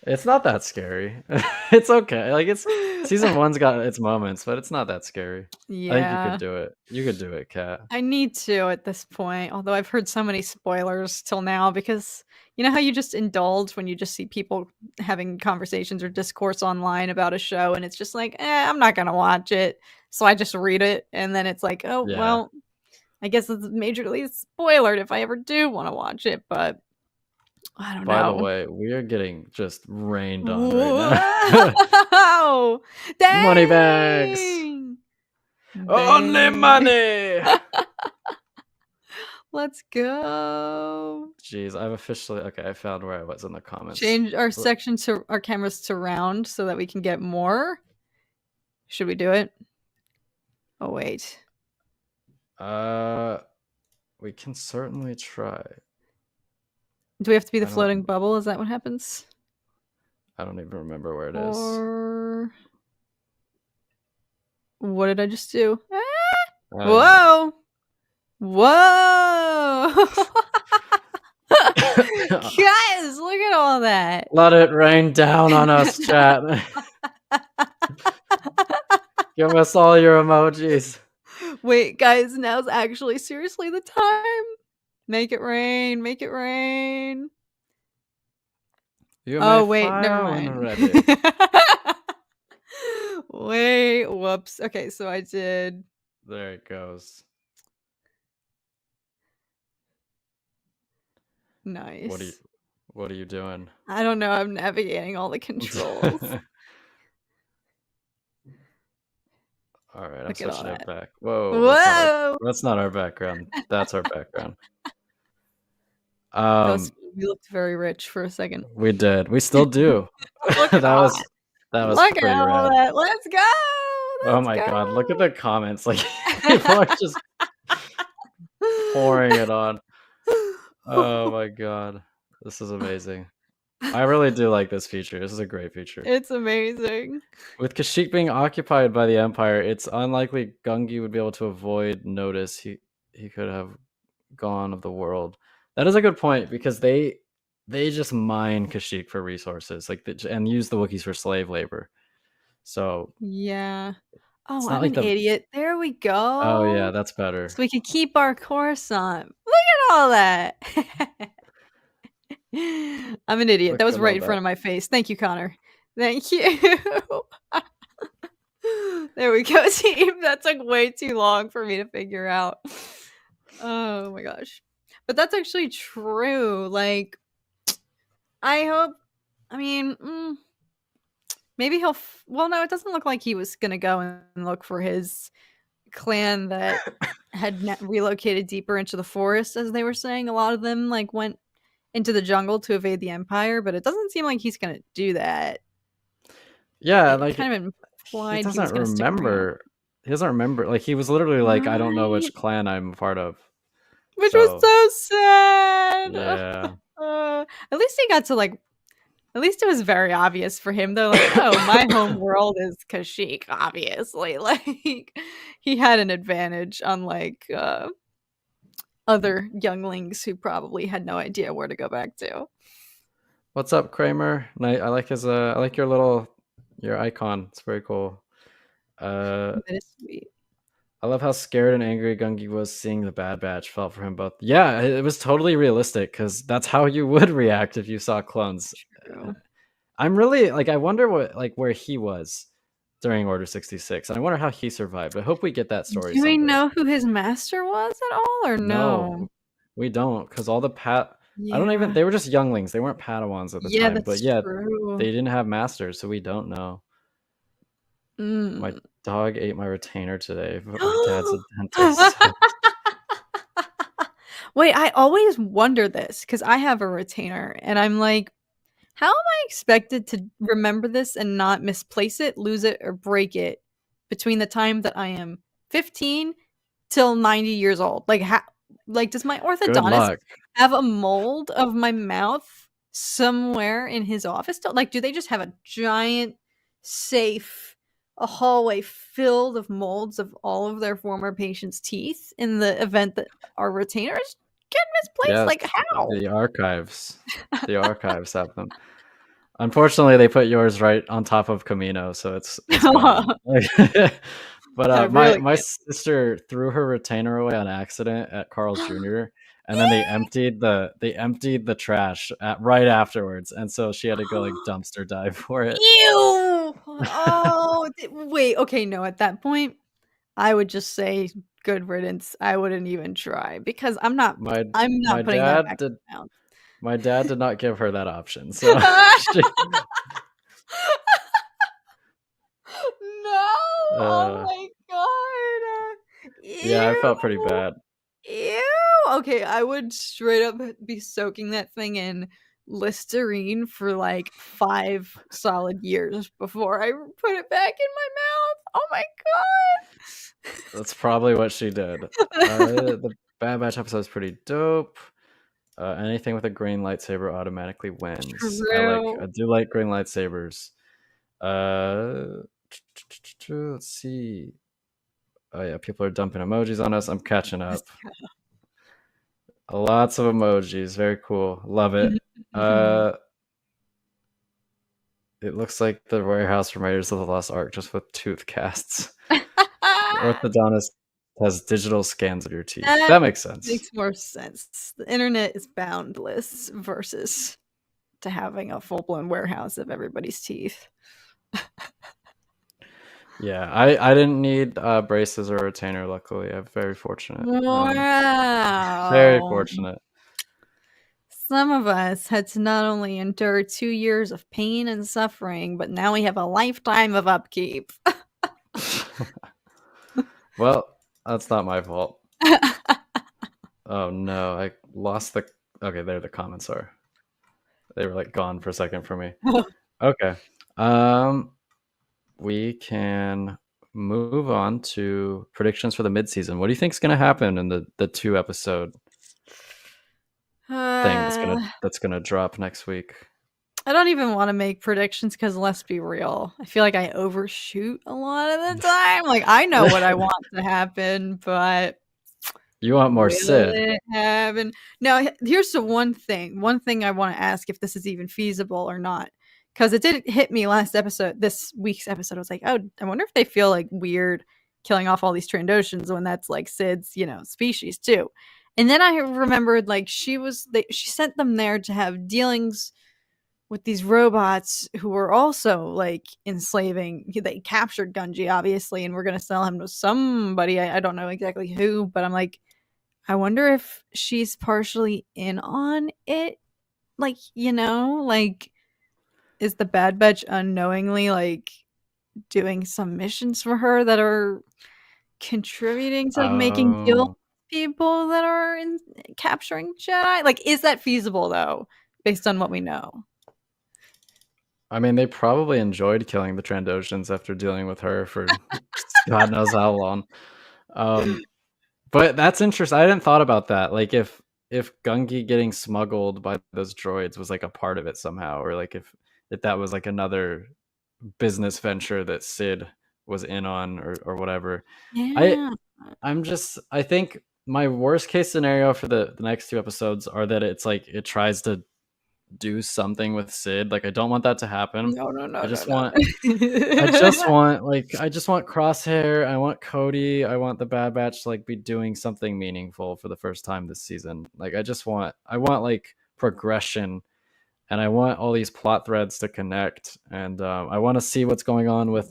It's not that scary. It's okay, like, it's season 1's got its moments, but it's not that scary. I think you could Yeah, do it. You could do it, Kat. I need to at this point, although I've heard so many spoilers till now because you know how you just indulge when you just see people having conversations or discourse online about a show, and it's just like, I'm not gonna watch it." So I just read it, and then it's like, "Oh, Yeah. well, I guess it's majorly spoilered if I ever do wanna watch it," but I don't By the know. way, we are getting just rained on right now. Wow! Money bags! Dang! Only Dang. money! Let's go. Jeez, I've officially okay, I found where I was in the comments. Change our R section to our cameras to round so that we can get more. Should we do it? Oh, wait. uh, we can certainly try. Do we have to be the I don't floating bubble? Is that what happens? I don't even remember where it is. Or what did I just do? Ah! I don't know. Whoa! Whoa! Guys, look at all that. Let it rain down on us, chat. Give us all your emojis. Wait, guys, now's actually seriously the time. Make it rain, make it rain. You may Oh, wait, never fire when mind. ready. Wait, whoops. Okay, so I did There it goes. nice. What are you doing? I don't know, I'm navigating all the controls. Alright, I'm Look at all switching it that. back. Whoa, Whoa! that's not our background. That's our background. That was Um, we looked very rich for a second. we did. We still do. Look at That all was that. that was Look pretty at all rad. that. Let's go! Oh Let's my god, look at go! the comments, like, people are just pouring it on. Oh my god. This is amazing. I really do like this feature. This is a great feature. It's amazing. With Kashyyyk being occupied by the Empire, it's unlikely Gungi would be able to avoid notice. He could have gone of the world. That is a good point because they just mine Kashyyyk for resources, like and use the Wookiees for slave labor. So Yeah. Oh, it's not I'm like an the idiot. There we oh yeah, go. that's better. So we can keep our course on. Look at all that. I'm an idiot. Look That was at right all in that. front of my face. Thank you, Connor. Thank you. There we go, team. That took way too long for me to figure out. Oh my gosh. But that's actually true. Like, I hope, I mean, maybe he'll, well, no, it doesn't look like he was going to go and look for his clan that had relocated deeper into the forest, as they were saying. A lot of them, like, went into the jungle to evade the Empire, but it doesn't seem like he's going to do that. Yeah, It like kind of he implied he was doesn't going to stick around. remember. He doesn't remember. Like he was literally like, I don't know which Right. clan I'm a part of. Which was So so sad. yeah. At least he got to like. At least it was very obvious for him. They're like, "Oh, my home world is Kashyyyk." Obviously, like he had an advantage, unlike other younglings who probably had no idea where to go back to. What's up, Kramer? I like his I like your icon. It's very cool. That is sweet. I love how scared and angry Gungi was seeing the Bad Batch. Felt for him both. Yeah, it was totally realistic because that's how you would react if you saw clones. True. I'm really like, I wonder what, like, where he was during Order 66. I wonder how he survived. I hope we get that story Do we someday. know who his master was at all, or no? No, we don't, because all the I don't even. Yeah. They were just younglings. They weren't Padawans at the Yeah, time. But that's yeah, they true. didn't have masters, so we don't know. My Mm. dog ate my retainer today, but my dad's a dentist. So. Wait, I always wonder this because I have a retainer and I'm like, how am I expected to remember this and not misplace it, lose it, or break it between the time that I am 15 till 90 years old? Like does my Good orthodontist luck. have a mold of my mouth somewhere in his office? Like, do they just have a giant safe, a hallway filled of molds of all of their former patients' teeth in the event that our retainers get misplaced? Yes, Like, how? the archives. The archives have them. Unfortunately, they put yours right on top of Camino, so it's gone. But I my really my can't. sister threw her retainer away on accident at Carl's Jr. and then they emptied the trash right afterwards, and so she had to go like dumpster dive for it. Ew! Oh, wait. Okay, no. At that point, I would just say good riddance. I wouldn't even try because I'm not. My I'm my not putting that dad back did in my my dad did not give her that option, so mouth. she, No! Oh uh, my god! yeah, I felt pretty Ew! bad. Ew! Okay, I would straight up be soaking that thing in Listerine for like 5 solid years before I put it back in my mouth. Oh my That's probably what she did. god! The Bad Batch episode is pretty dope. Anything with a green lightsaber automatically wins. I True. do like green lightsabers. Uh, let's see. Oh yeah, people are dumping emojis on us. I'm catching up. Lots of emojis. Very cool. Love it. Uh, it looks like the warehouse from Raiders of the Lost Ark, just with tooth casts. The orthodontist has digital scans of your teeth. That That makes sense. makes more sense. The internet is boundless versus to having a full-blown warehouse of everybody's teeth. Yeah, I didn't need braces or a retainer. Luckily, I'm very fortunate. Very Wow. fortunate. Some of us had to not only endure 2 years of pain and suffering, but now we have a lifetime of upkeep. Well, that's not my fault. Oh no, I lost the. Okay, there the comments are. They were like gone for a second for me. Okay. We can move on to predictions for the midseason. What do you think is going to happen in the 2 episode thing Uh, that's gonna drop next week? I don't even want to make predictions because let's be real. I feel like I overshoot a lot of the time. Like I know what I want to happen, but You want more will Sid? it happen? Now, here's the one thing. One thing I want to ask if this is even feasible or not. Because it did hit me last episode, this week's episode. I was like, oh, I wonder if they feel like weird killing off all these Trandoshans when that's like Sid's, species too. And then I remembered like she sent them there to have dealings with these robots who were also like enslaving. They captured Gunji, obviously, and we're gonna sell him to somebody. I don't know exactly who, but I'm like, I wonder if she's partially in on it. Like, like is the Bad Batch unknowingly like doing some missions for her that are contributing to making guild Oh, people that are in capturing Jedi? Like, is that feasible though, based on what we know? I mean, they probably enjoyed killing the Trandoshans after dealing with her for God knows how long. Um, but that's interesting. I didn't thought about that. Like if Gungi getting smuggled by those droids was like a part of it somehow, or like if that was like another business venture that Sid was in on, or whatever. I Yeah. I think my worst case scenario for the next 2 episodes are that it's like it tries to do something with Sid. Like I don't want that to happen. No, no, no, I no, just no. want I just want Crosshair, I want Cody, I want the Bad Batch to like be doing something meaningful for the first time this season. Like I want like progression, and I want all these plot threads to connect, and I want to see what's going on with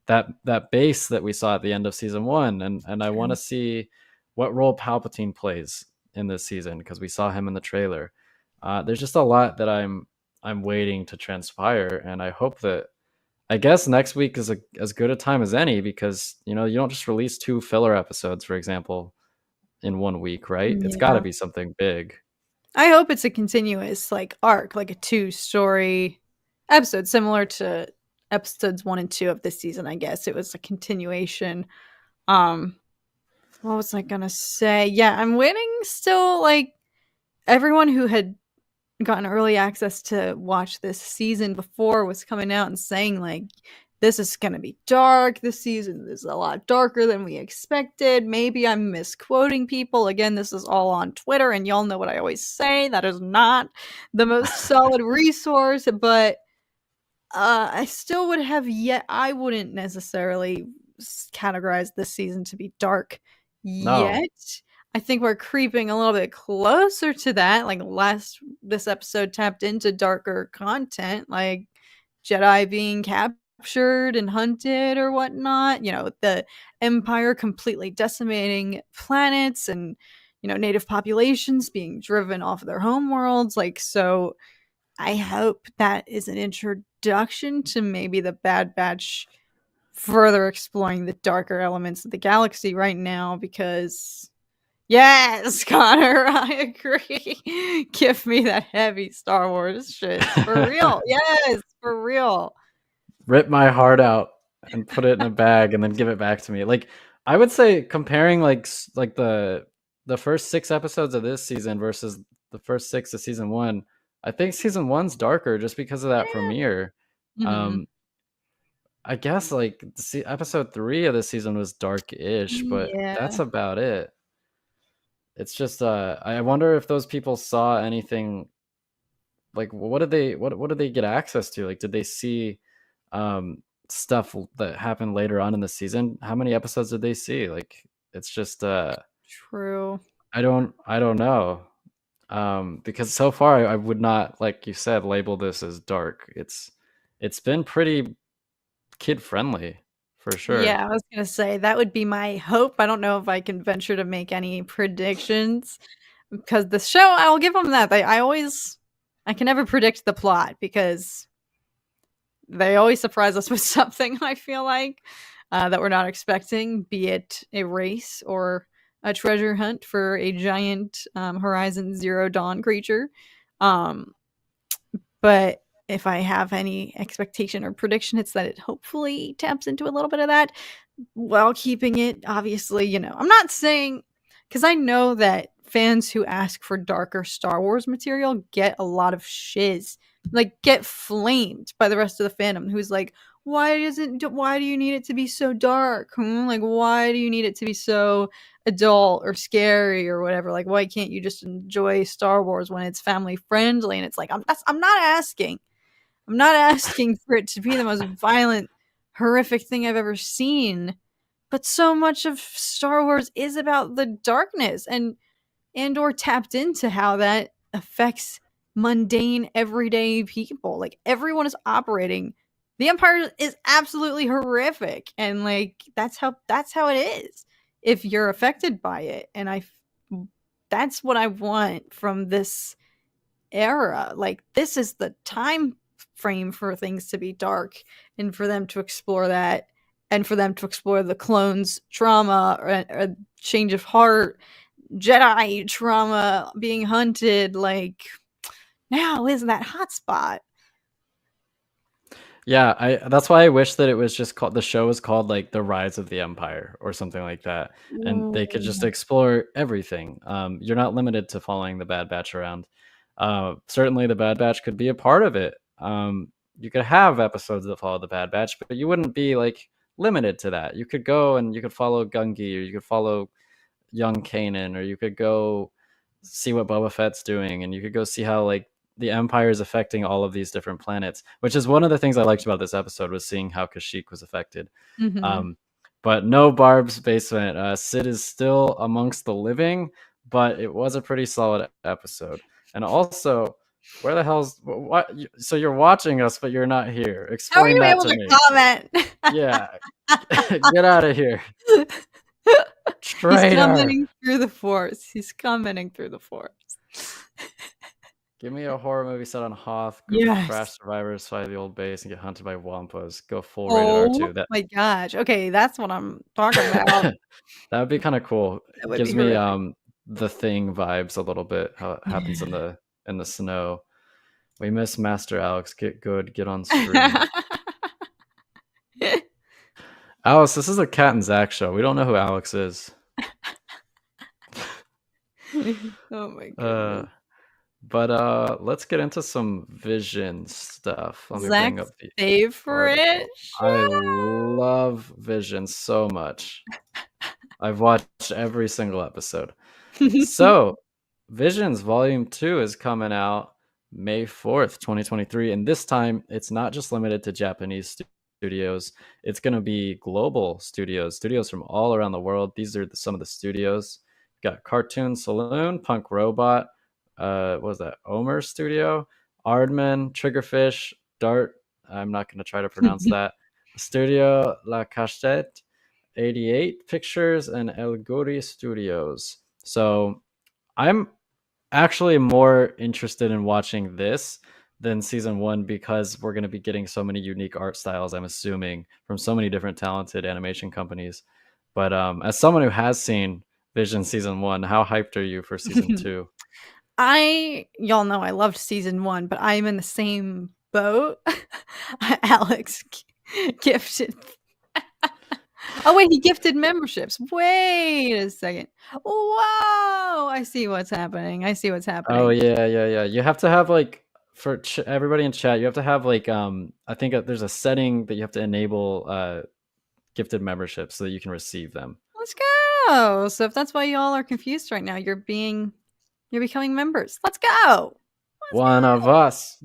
that base that we saw at the end of season 1, and I want to see what role Palpatine plays in this season because we saw him in the trailer. There's just a lot that I'm waiting to transpire, and I hope that I guess next week is as good a time as any because you don't just release 2 filler episodes, for example, in 1 week, right? It's got to Yeah. be something big. I hope it's a continuous like arc, like a 2-story episode, similar to episodes 1 and 2 of this season. I guess it was a continuation. Um, what was I gonna say? Yeah, I'm waiting still. Like everyone who had gotten early access to watch this season before was coming out and saying like this is going to be dark this season is a lot darker than we expected. Maybe I'm misquoting people again. This is all on Twitter and y'all know what I always say, that is not the most solid resource, but I still would have yet I wouldn't necessarily categorize this season to be dark No. yet. I think we're creeping a little bit closer to that. Like this episode tapped into darker content, like Jedi being captured and hunted or whatnot. The Empire completely decimating planets and native populations being driven off of their home worlds. Like so, I hope that is an introduction to maybe the Bad Batch further exploring the darker elements of the galaxy right now because yes, Connor, I agree. Give me that heavy Star Wars shit. For real. Yes, for real. Rip my heart out and put it in a bag and then give it back to me. Like I would say comparing like the first 6 episodes of this season versus the first 6 of season 1, I think season 1's darker just because of that premiere. Mhm. Um I guess like episode 3 of this season was dark-ish, but Yeah. that's about it. It's just I wonder if those people saw anything like what did they get access to? Like did they see stuff that happened later on in the season? How many episodes did they see? Like it's just True. I don't know. Because so far I would not, like you said, label this as dark. It's been pretty kid friendly for sure. Yeah, I was gonna say that would be my hope. I don't know if I can venture to make any predictions because the show, I'll give them that. I can never predict the plot because they always surprise us with something, I feel like, that we're not expecting, be it a race or a treasure hunt for a giant Horizon Zero Dawn creature. Um, but if I have any expectation or prediction, it's that it hopefully taps into a little bit of that while keeping it, obviously, I'm not saying, because I know that fans who ask for darker Star Wars material get a lot of shiz, like get flamed by the rest of the fandom who's like, why do you need it to be so dark? Like, why do you need it to be so adult or scary or whatever? Like, why can't you just enjoy Star Wars when it's family friendly? And it's like, I'm not asking. I'm not asking for it to be the most violent, horrific thing I've ever seen, but so much of Star Wars is about the darkness, and Andor tapped into how that affects mundane everyday people. Like everyone is operating. The Empire is absolutely horrific, and like that's how it is if you're affected by it. And that's what I want from this era. Like this is the time frame for things to be dark and for them to explore that and for them to explore the clones trauma or change of heart, Jedi trauma, being hunted. Like now is that hot spot. Yeah, I that's why I wish that it was just called the show was called like The Rise of the Empire or something like that, and they could just Ooh. explore everything. You're not limited to following the Bad Batch around. Certainly, the Bad Batch could be a part of it. You could have episodes that follow the Bad Batch, but you wouldn't be like limited to that. You could go and you could follow Gungi, or you could follow young Kanan, or you could go see what Boba Fett's doing, and you could go see how like the Empire is affecting all of these different planets, which is one of the things I liked about this episode was seeing how Kashyyyk was affected. Mhm. But no Barb's basement. Sid is still amongst the living, but it was a pretty solid episode. And also, where the hell's what? So you're watching us, but you're not here. How are Explain you that able to to me. comment? Yeah, get out of here. He's Traitor. commenting through the force. He's commenting through the force. Give me a horror movie set on Hoth. Group of Yes. trash survivors fight the old base and get hunted by Wampas. Go full rated Oh R2. That my gosh. Okay, that's what I'm talking about. that would be kind of cool. That It would be gives me horrific. the Thing vibes a little bit. How it happens in Yeah. the snow. We miss Master Alex. Get good. Get on stream. Alice, this is a Cat and Zach show. We don't know who Alex is. Oh my goodness. But let's get into some Vision stuff. Let me bring Zach's up the favorite article. I show. love Vision so much. I've watched every single episode. So, Visions Volume 2 is coming out May 4th, 2023. And this time, it's not just limited to Japanese studios. It's going to be global studios from all around the world. These are some of the studios. Got Cartoon Saloon, Punk Robot, what was that? Omer Studio, Aardman, Triggerfish, Dart. I'm not going to try to pronounce that. Studio La Cachette, 88 Pictures, and El Gori Studios. So I'm actually more interested in watching this than season 1 because we're going to be getting so many unique art styles, I'm assuming, from so many different talented animation companies. But as someone who has seen Vision season 1, how hyped are you for season 2? Y'all know I loved season 1, but I'm in the same boat. Alex gifted. Oh wait, he gifted memberships. Wait a second. Whoa! I see what's happening. Oh yeah. You have to have like for everybody in chat, you have to have like I think there's a setting that you have to enable gifted memberships so that you can receive them. Let's go. So if that's why y'all are confused right now, you're becoming members. Let's go. One of us.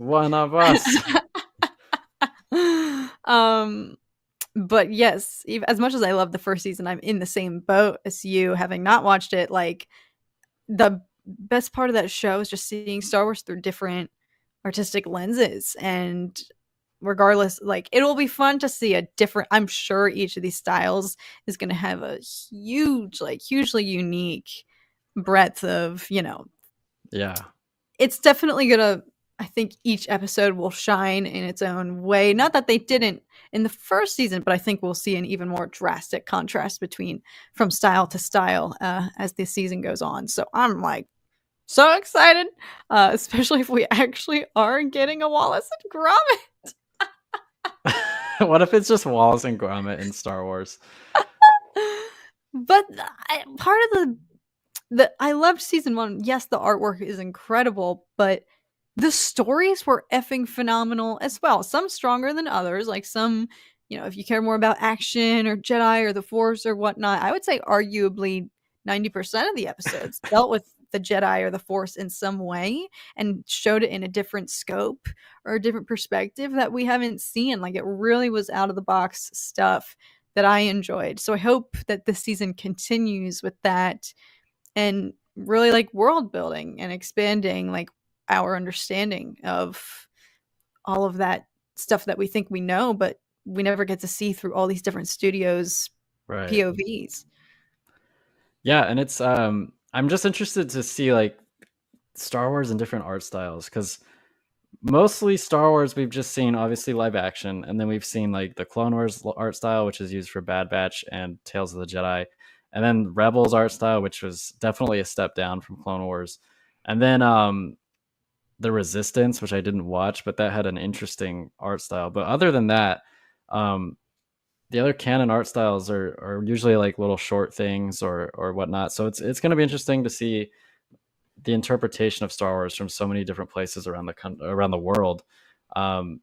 But yes, as much as I love the first season, I'm in the same boat as you, having not watched it. Like, the best part of that show is just seeing Star Wars through different artistic lenses, and regardless, like, it'll be fun to see a different, I'm sure each of these styles is going to have a huge, like, hugely unique breadth of, Yeah. It's definitely gonna, I think each episode will shine in its own way. Not that they didn't in the first season, but I think we'll see an even more drastic contrast from style to style as the season goes on. So I'm like so excited, especially if we actually are getting a Wallace and Gromit. What if it's just Wallace and Gromit in Star Wars? But part of I loved season 1. Yes, the artwork is incredible, but the stories were effing phenomenal as well. Some stronger than others. Like, some, if you care more about action or Jedi or the Force or whatnot, I would say arguably 90% of the episodes dealt with the Jedi or the Force in some way and showed it in a different scope or a different perspective that we haven't seen. Like, it really was out of the box stuff that I enjoyed. So I hope that this season continues with that and really, like, world building and expanding, like, our understanding of all of that stuff that we think we know, but we never get to see through all these different studios' Right. POVs. Yeah, and it's I'm just interested to see like Star Wars and different art styles, because mostly Star Wars we've just seen obviously live action, and then we've seen like the Clone Wars art style, which is used for Bad Batch and Tales of the Jedi, and then Rebels art style, which was definitely a step down from Clone Wars, and then the Resistance, which I didn't watch, but that had an interesting art style. But other than that, the other canon art styles are usually like little short things or whatnot. So it's going to be interesting to see the interpretation of Star Wars from so many different places around the world. I'm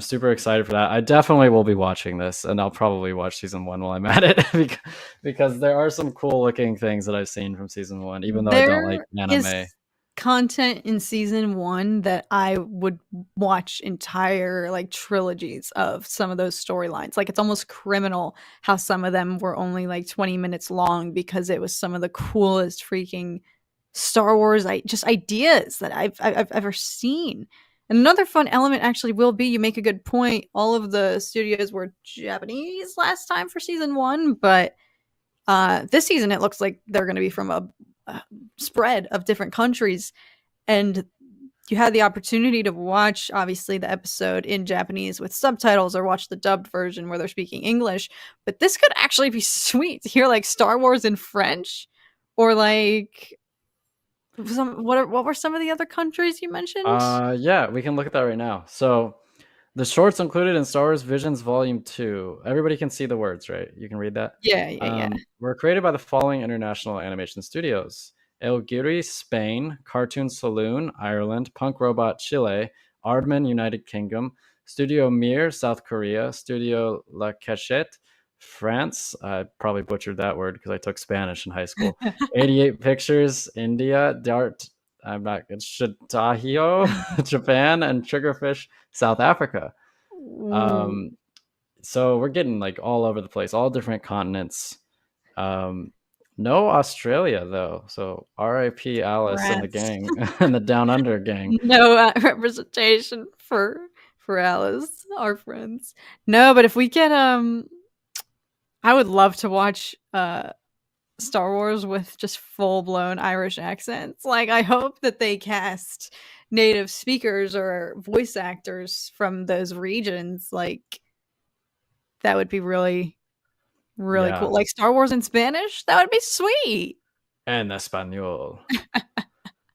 super excited for that. I definitely will be watching this, and I'll probably watch season 1 while I'm at it because there are some cool looking things that I've seen from season 1, even though I don't like There anime. is content in season 1 that I would watch entire like trilogies of some of those storylines. Like it's almost criminal how some of them were only like 20 minutes long because it was some of the coolest freaking Star Wars just ideas that I've ever seen. And another fun element actually will be, you make a good point, all of the studios were Japanese last time for season 1, but this season it looks like they're going to be from a spread of different countries, and you had the opportunity to watch obviously the episode in Japanese with subtitles or watch the dubbed version where they're speaking English. But this could actually be sweet to hear like Star Wars in French, or like what were some of the other countries you mentioned? Yeah, we can look at that right now. So the shorts included in Star Wars Visions Volume 2. Everybody can see the words, right? You can read that. Yeah. Were created by the following international animation studios: El Giri, Spain; Cartoon Saloon, Ireland; Punk Robot, Chile; Aardman, United Kingdom; Studio Mir, South Korea; Studio La Cachette, France. I probably butchered that word because I took Spanish in high school. 88 Pictures, India; Dart, I'm not good. Shitahio, Japan; and Triggerfish, South Africa. Ooh, Um, so we're getting like all over the place, all different continents. Um, no Australia though. So R.I.P. Alice and the rats. gang and the Down Under gang. No representation for Alice, our friends. No, but if we get I would love to watch Star Wars with just full blown Irish accents. Like, I hope that they cast native speakers or voice actors from those regions. Like, that would be really, really cool. Yeah, Like Star Wars in Spanish, that would be sweet. and Espanol.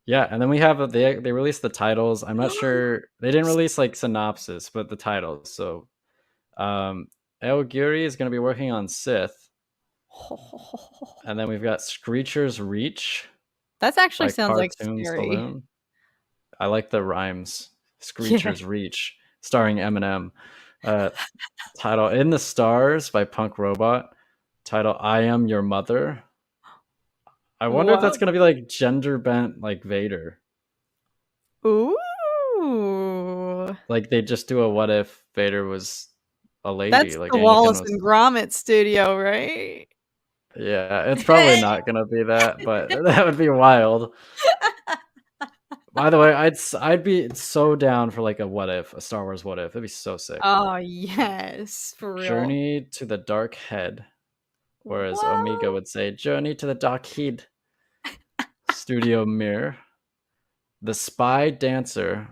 Yeah, and then we have they released the titles. I'm not sure they didn't release like synopsis, but the titles. So El Guri is going to be working on Sith, and then we've got Screecher's Reach That actually by sounds like Cartoon scary. Saloon. I like the rhymes. Yeah. Screecher's Reach, starring Eminem. Uh, title In the Stars by Punk Robot. Title I Am Your Mother. I wonder if that's Whoa. gonna be like gender bent like Vader. Ooh. Like they just do a what if Vader was a lady, That's like the Anakin Wallace was. and Gromit studio, right? Yeah, it's probably not gonna be that, but that would be wild. By the way, I'd be so down for like a what if, a Star Wars what if. It'd be so sick. Oh, yes, for real. Journey to the Dark Head, or as Omega What? would say, Journey to the Dark Head. Studio Mir. The Spy Dancer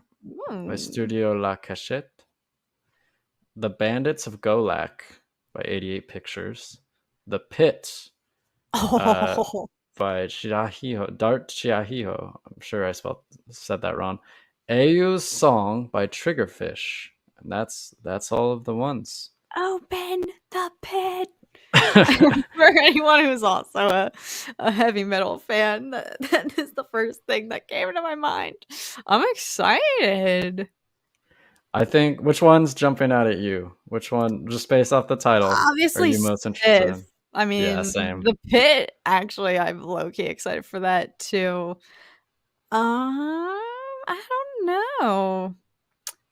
by Hmm. Studio La Cachette. The Bandits of Golak by 88 Pictures. The Pit uh, Oh. by Chiahiho, Dart Chiahiho. I'm sure I said that wrong. Ayu's Song by Triggerfish. And that's all of the ones. Open the pit. For anyone who's also a heavy metal fan, that is the first thing that came to my mind. I'm excited. I think, which one's jumping out at you? Which one, just based off the title, are Obviously, you most interested Sith. in? I Yeah, mean, same. the pit, actually, I'm low-key excited for that too. I don't know.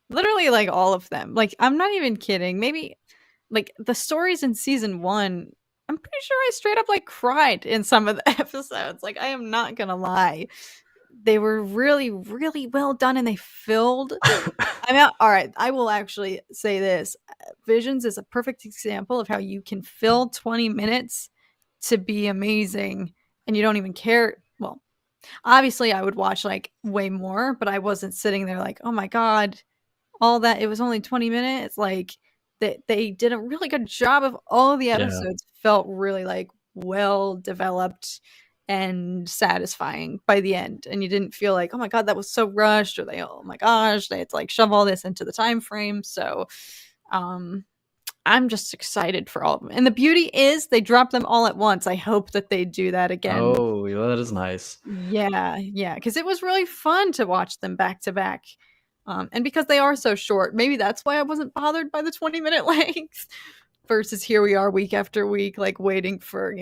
Literally, like, all of them. Like, I'm not even kidding. Maybe, like, the stories in season 1, I'm pretty sure I straight up, like, cried in some of the episodes. Like, I am not gonna lie. They were really, really well done, and they filled I'm out alright, I will actually say this. Visions is a perfect example of how you can fill 20 minutes to be amazing, and you don't even care. Well, obviously, I would watch, like, way more, but I wasn't sitting there like, "Oh my god, all that it was only 20 minutes." Like, they did a really good job of all of the Yeah. episodes felt really, like, well developed and satisfying by the end, and you didn't feel like, "Oh my god, that was so rushed," or "Oh my gosh, they had to, like, shove all this into the time frame." So, um, I'm just excited for all of them, and the beauty is they drop them all at once. I hope that they do that again. Oh, yeah, that is nice. Yeah, because it was really fun to watch them back to back. And because they are so short, maybe that's why I wasn't bothered by the 20-minute length versus here we are week after week, like waiting for,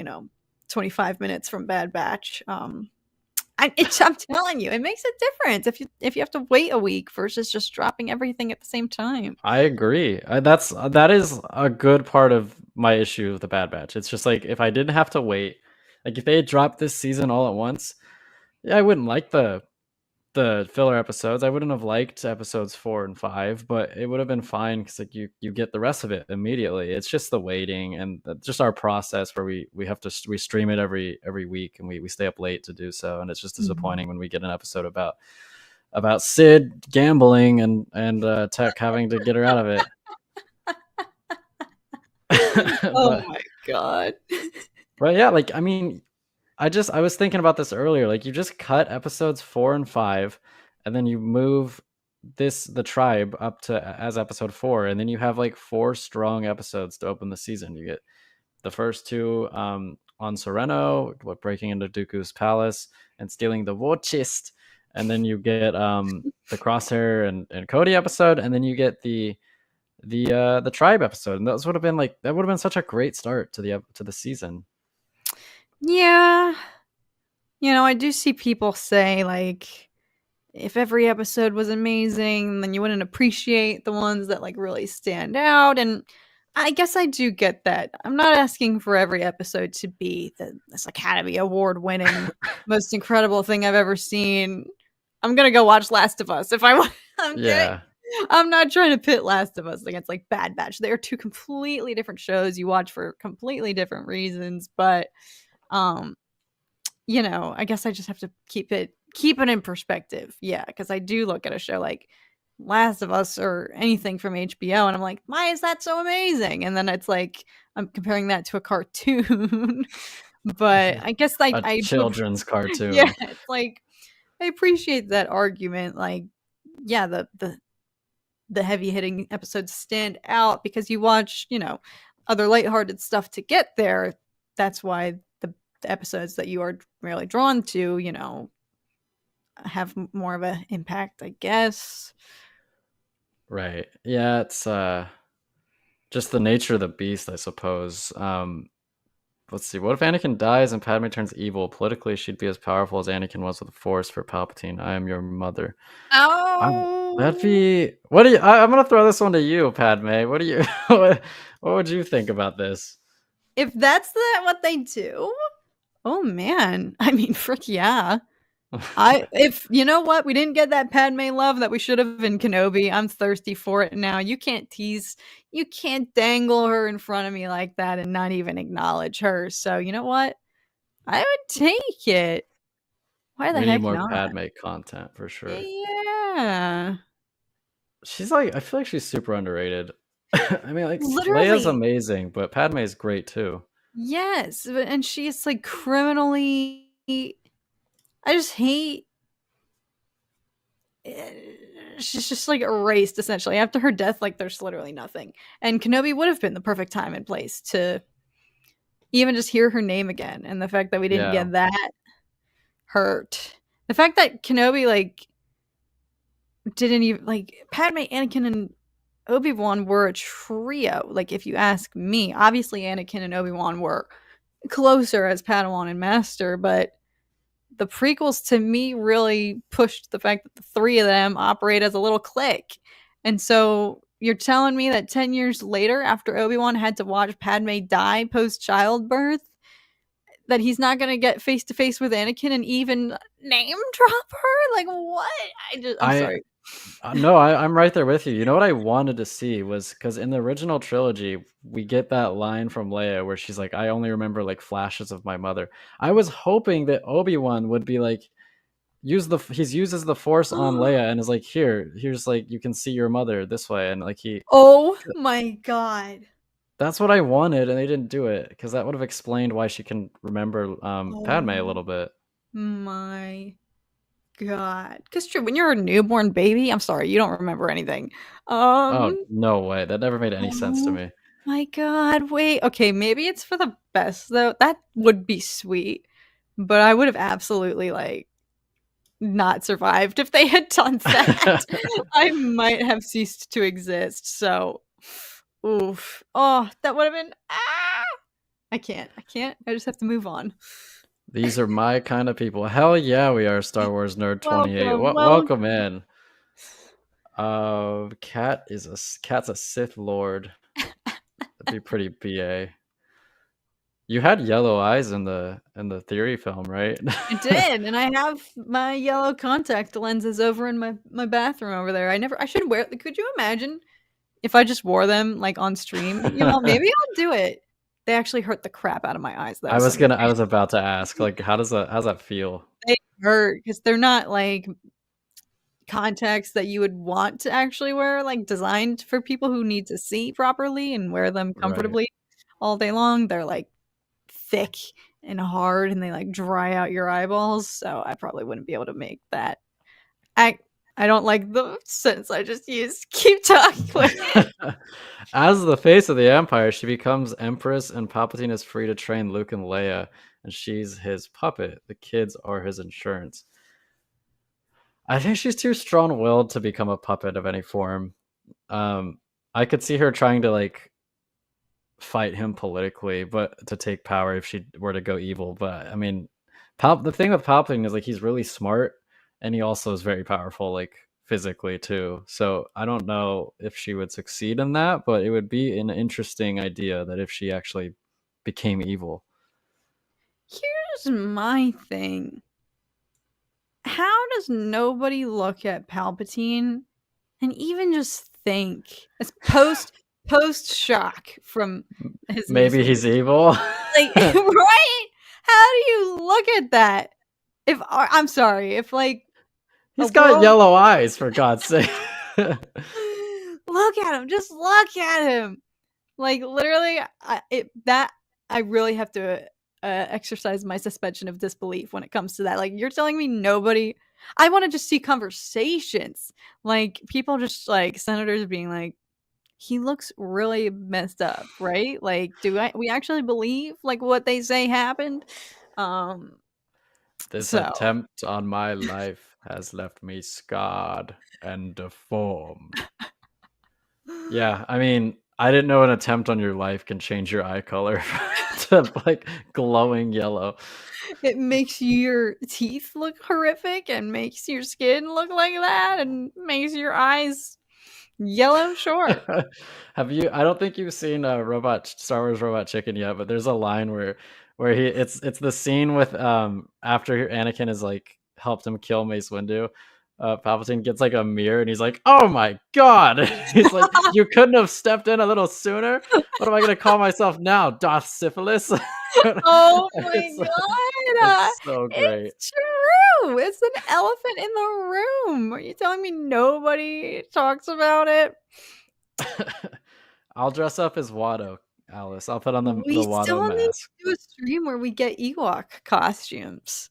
25 minutes from Bad Batch. I'm telling you, it makes a difference if you have to wait a week versus just dropping everything at the same time. I agree. That is a good part of my issue with the Bad Batch. It's just like if I didn't have to wait, like if they had dropped this season all at once, yeah, I wouldn't like the filler episodes. I wouldn't have liked episodes 4 and 5, but it would have been fine because like you get the rest of it immediately. It's just the waiting and just our process where we have to we stream it every week and we stay up late to do so, and it's just disappointing when we get an episode about Sid gambling and Tech having to get her out of it. Oh but my god. but yeah, like I mean, I was thinking about this earlier. Like you just cut episodes 4 and 5, and then you move the tribe up to as episode 4, and then you have like 4 strong episodes to open the season. You get the first two on Sereno, breaking into Dooku's palace and stealing the war chest, and then you get the Crosshair and Cody episode, and then you get the tribe episode, and those would have been like that would have been such a great start to the season. Yeah. I do see people say, like, if every episode was amazing, then you wouldn't appreciate the ones that, like, really stand out, and I guess I do get that. I'm not asking for every episode to be this Academy Award-winning, most incredible thing I've ever seen. I'm gonna go watch Last of Us if I want. Yeah. I'm not trying to pit Last of Us against, like, Bad Batch. They are two completely different shows you watch for completely different reasons, but, um I guess I just have to keep it in perspective. Yeah, because I do look at a show like Last of Us or anything from HBO, and I'm like, why is that so amazing? And then it's like I'm comparing that to a cartoon. But I guess A I do. children's Yeah, cartoon. it's like I appreciate that argument. Like, yeah, the heavy hitting episodes stand out because you watch, other lighthearted stuff to get there. That's why the episodes that you are really drawn to, have more of an impact, I guess. Right. Yeah, it's just the nature of the beast, I suppose. Let's see. What if Anakin dies and Padme turns evil? Politically, she'd be as powerful as Anakin was with the Force for Palpatine. I am your mother. That'd Oh, be. What do you? I'm gonna throw this one to you, Padme. What do you? what would you think about this? if that's what they do, oh man, I mean, frick yeah. If you know what, we didn't get that Padme love that we should have in Kenobi. I'm thirsty for it now. You can't dangle her in front of me like that and not even acknowledge her. So you know what, I would take it. Why the We need heck more not? Padme content for sure. Yeah, She's like, I feel like she's super underrated. I mean, like Leia's literally. amazing, but Padme is great too. Yes, and she's like criminally. I just hate. She's just like erased essentially after her death. Like there's literally nothing, and Kenobi would have been the perfect time and place to even just hear her name again. And the fact that we didn't Yeah. get that hurt. The fact that Kenobi like didn't even like Padme, Anakin, and Obi-Wan were a trio. Like if you ask me, obviously Anakin and Obi-Wan were closer as Padawan and Master, but the prequels to me really pushed the fact that the three of them operate as a little clique. And so you're telling me that 10 years later, after Obi-Wan had to watch Padme die post childbirth, that he's not going to get face to face with Anakin and even name drop her? Like, what? I'm I sorry. No, I'm right there with you. You know what I wanted to see was because in the original trilogy, we get that line from Leia where she's like, "I only remember like flashes of my mother." I was hoping that Obi-Wan would be like, uses the Force on Leia and is like, here's like you can see your mother this way, and like Oh my god. that's what I wanted, and they didn't do it because that would have explained why she can remember Padme a Oh little bit. my god. Because true, when you're a newborn baby, I'm sorry, you don't remember anything. Oh Um, no way, that never made any sense to oh me. my god, wait. Okay, maybe it's for the best though. That would be sweet. But I would have absolutely like not survived if they had done that. I might have ceased to exist. So, oof. Oh, that would have been I can't. I just have to move on. These are my kind of people. Hell yeah, we are Star Wars Nerd 28. Welcome, Welcome welcome. in. Cat's a Sith Lord. That'd be pretty BA. You had yellow eyes in the theory film, right? I did, and I have my yellow contact lenses over in my bathroom over there. I should wear. Could you imagine if I just wore them like on stream? You know, maybe I'll do it. They actually hurt the crap out of my eyes though, so I'm gonna I was about to ask, like, how's that feel? they hurt because they're not like contacts that you would want to actually wear, like designed for people who need to see properly and wear them Right. comfortably all day long. They're like thick and hard and they like dry out your eyeballs, so I probably wouldn't be able to make that. I I don't like the sentence I just used. Keep talking. As the face of the Empire, she becomes Empress, and Palpatine is free to train Luke and Leia, and she's his puppet. The kids are his insurance. I think she's too strong-willed to become a puppet of any form. I could see her trying to like fight him politically, but to take power if she were to go evil. But I mean, the thing with Palpatine is like he's really smart, and he also is very powerful, like physically too. So I don't know if she would succeed in that, but it would be an interesting idea that if she actually became evil. Here's my thing. How does nobody look at Palpatine and even just think as post shock from his Maybe he's misdeeds? evil. Like, right? How do you look at that? If I'm sorry, if like a He's got world yellow eyes, for God's sake. look at him, just look at him. Like literally, I really have to exercise my suspension of disbelief when it comes to that. Like you're telling me nobody. I want to just see conversations, like people just like senators being like, he looks really messed up, right? Like, we actually believe like what they say happened? Um, This so attempt on my life has left me scarred and deformed. Yeah, I mean, I didn't know an attempt on your life can change your eye color to like glowing yellow. it makes your teeth look horrific and makes your skin look like that and makes your eyes yellow. Sure. Have you? I don't think you've seen Star Wars Robot Chicken yet, but there's a line where it's the scene with after Anakin has like helped him kill Mace Windu. Palpatine gets like a mirror and he's like, "Oh my god!" He's like, "You couldn't have stepped in a little sooner. What am I gonna call myself now, Darth Syphilis?" Oh my it's god, it's so great. it's true. It's an elephant in the room. Are you telling me nobody talks about it? I'll dress up as Watto, Alice. I'll put on the We Watto still need to mask. do a stream where we get Ewok costumes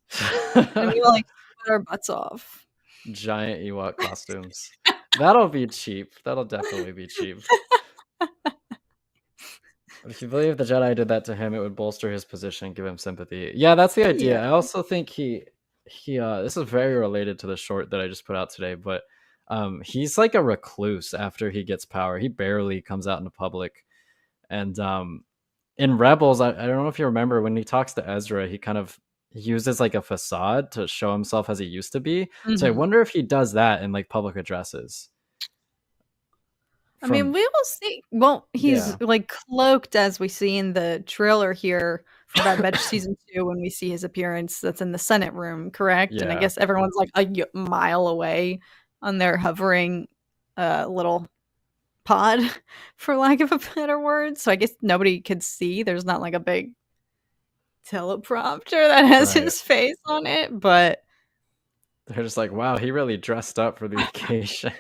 and we like sweat our butts off. Giant Ewok costumes. That'll be cheap. That'll definitely be cheap. If you believe the Jedi did that to him, it would bolster his position, give him sympathy. Yeah, that's the idea. Yeah. I also think he this is very related to the short that I just put out today, but he's like a recluse after he gets power. He barely comes out into public. And in Rebels, I don't know if you remember when he talks to Ezra, he kind of uses like a facade to show himself as he used to be. So I Mhm. wonder if he does that in like public addresses. I mean, From we will see. Well, yeah, he's like cloaked as we see in the trailer here for Bad Batch season 2 when we see his appearance that's in the Senate room, correct? And I yeah, guess everyone's like a mile away on their hovering little pod, for lack of a better word. So I guess nobody could see. There's not like a big teleprompter that has right. his face on it, but They're just like, wow, he really dressed up for the occasion.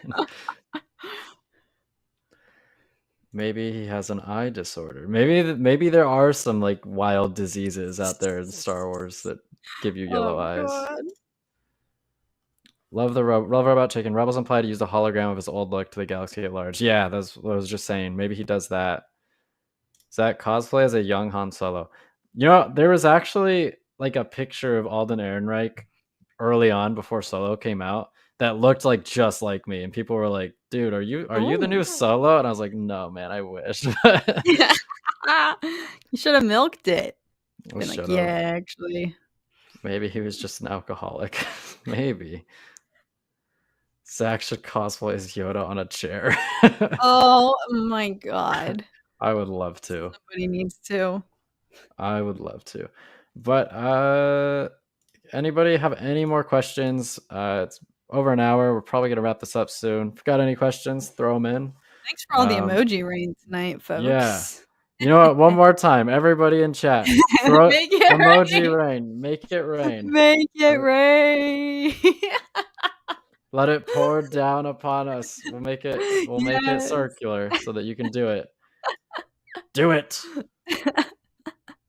Maybe he has an eye disorder. Maybe there are some like wild diseases out there in Star Wars that give you yellow oh eyes. god. Love Robot Chicken. Rebels imply to use the hologram of his old look to the galaxy at large. Yeah, that's what I was just saying. Maybe he does that. Is that cosplay as a young Han Solo? You know, there was actually like a picture of Alden Ehrenreich early on before Solo came out that looked like just like me, and people were like, "Dude, are you the new Oh. Solo?" And I was like, "No, man, I wish." I You should have milked it. Been like, should yeah, have. actually. Maybe he was just an alcoholic. Maybe. Zach should cosplay as Yoda on a chair. Oh my god. I would love to. Somebody needs to. I would love to. But anybody have any more questions? It's over an hour. We're probably gonna wrap this up soon. If you got any questions, throw them in. Thanks for all the emoji rain tonight, Yeah. folks. You know what? One more time, everybody in chat, throw Make it emoji rain. rain. Make it rain. Make it rain. Let it pour down upon us. We'll make it Yes. circular so that you can do it. Do it.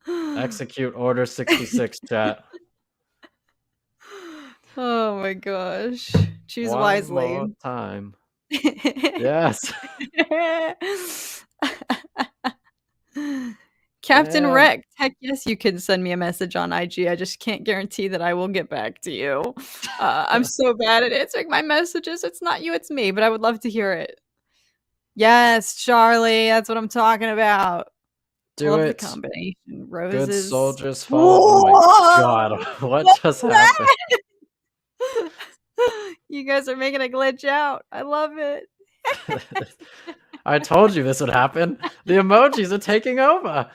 Execute order 66, chat. Oh my gosh. Choose One wisely. more time. Yes. Captain Damn. Rex, heck yes, you can send me a message on IG. I just can't guarantee that I will get back to you. I'm so bad at answering my messages. It's not you, it's me, but I would love to hear it. Yes, Charlie, that's what I'm talking about. Do love it. the combination. Roses. Good soldiers fall. Oh my god. What just happened? You guys are making a glitch out. I love it. I told you this would happen. The emojis are taking over.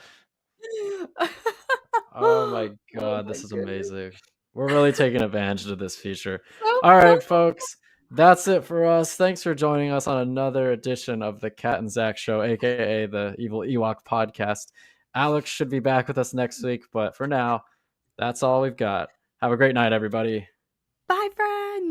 Oh my god, this is amazing. We're really taking advantage of this feature. All right, folks, that's it for us. Thanks for joining us on another edition of the Cat and Zach Show, aka the Evil Ewok podcast. Alex should be back with us next week, but for now, that's all we've got. Have a great night, everybody. Bye, friends.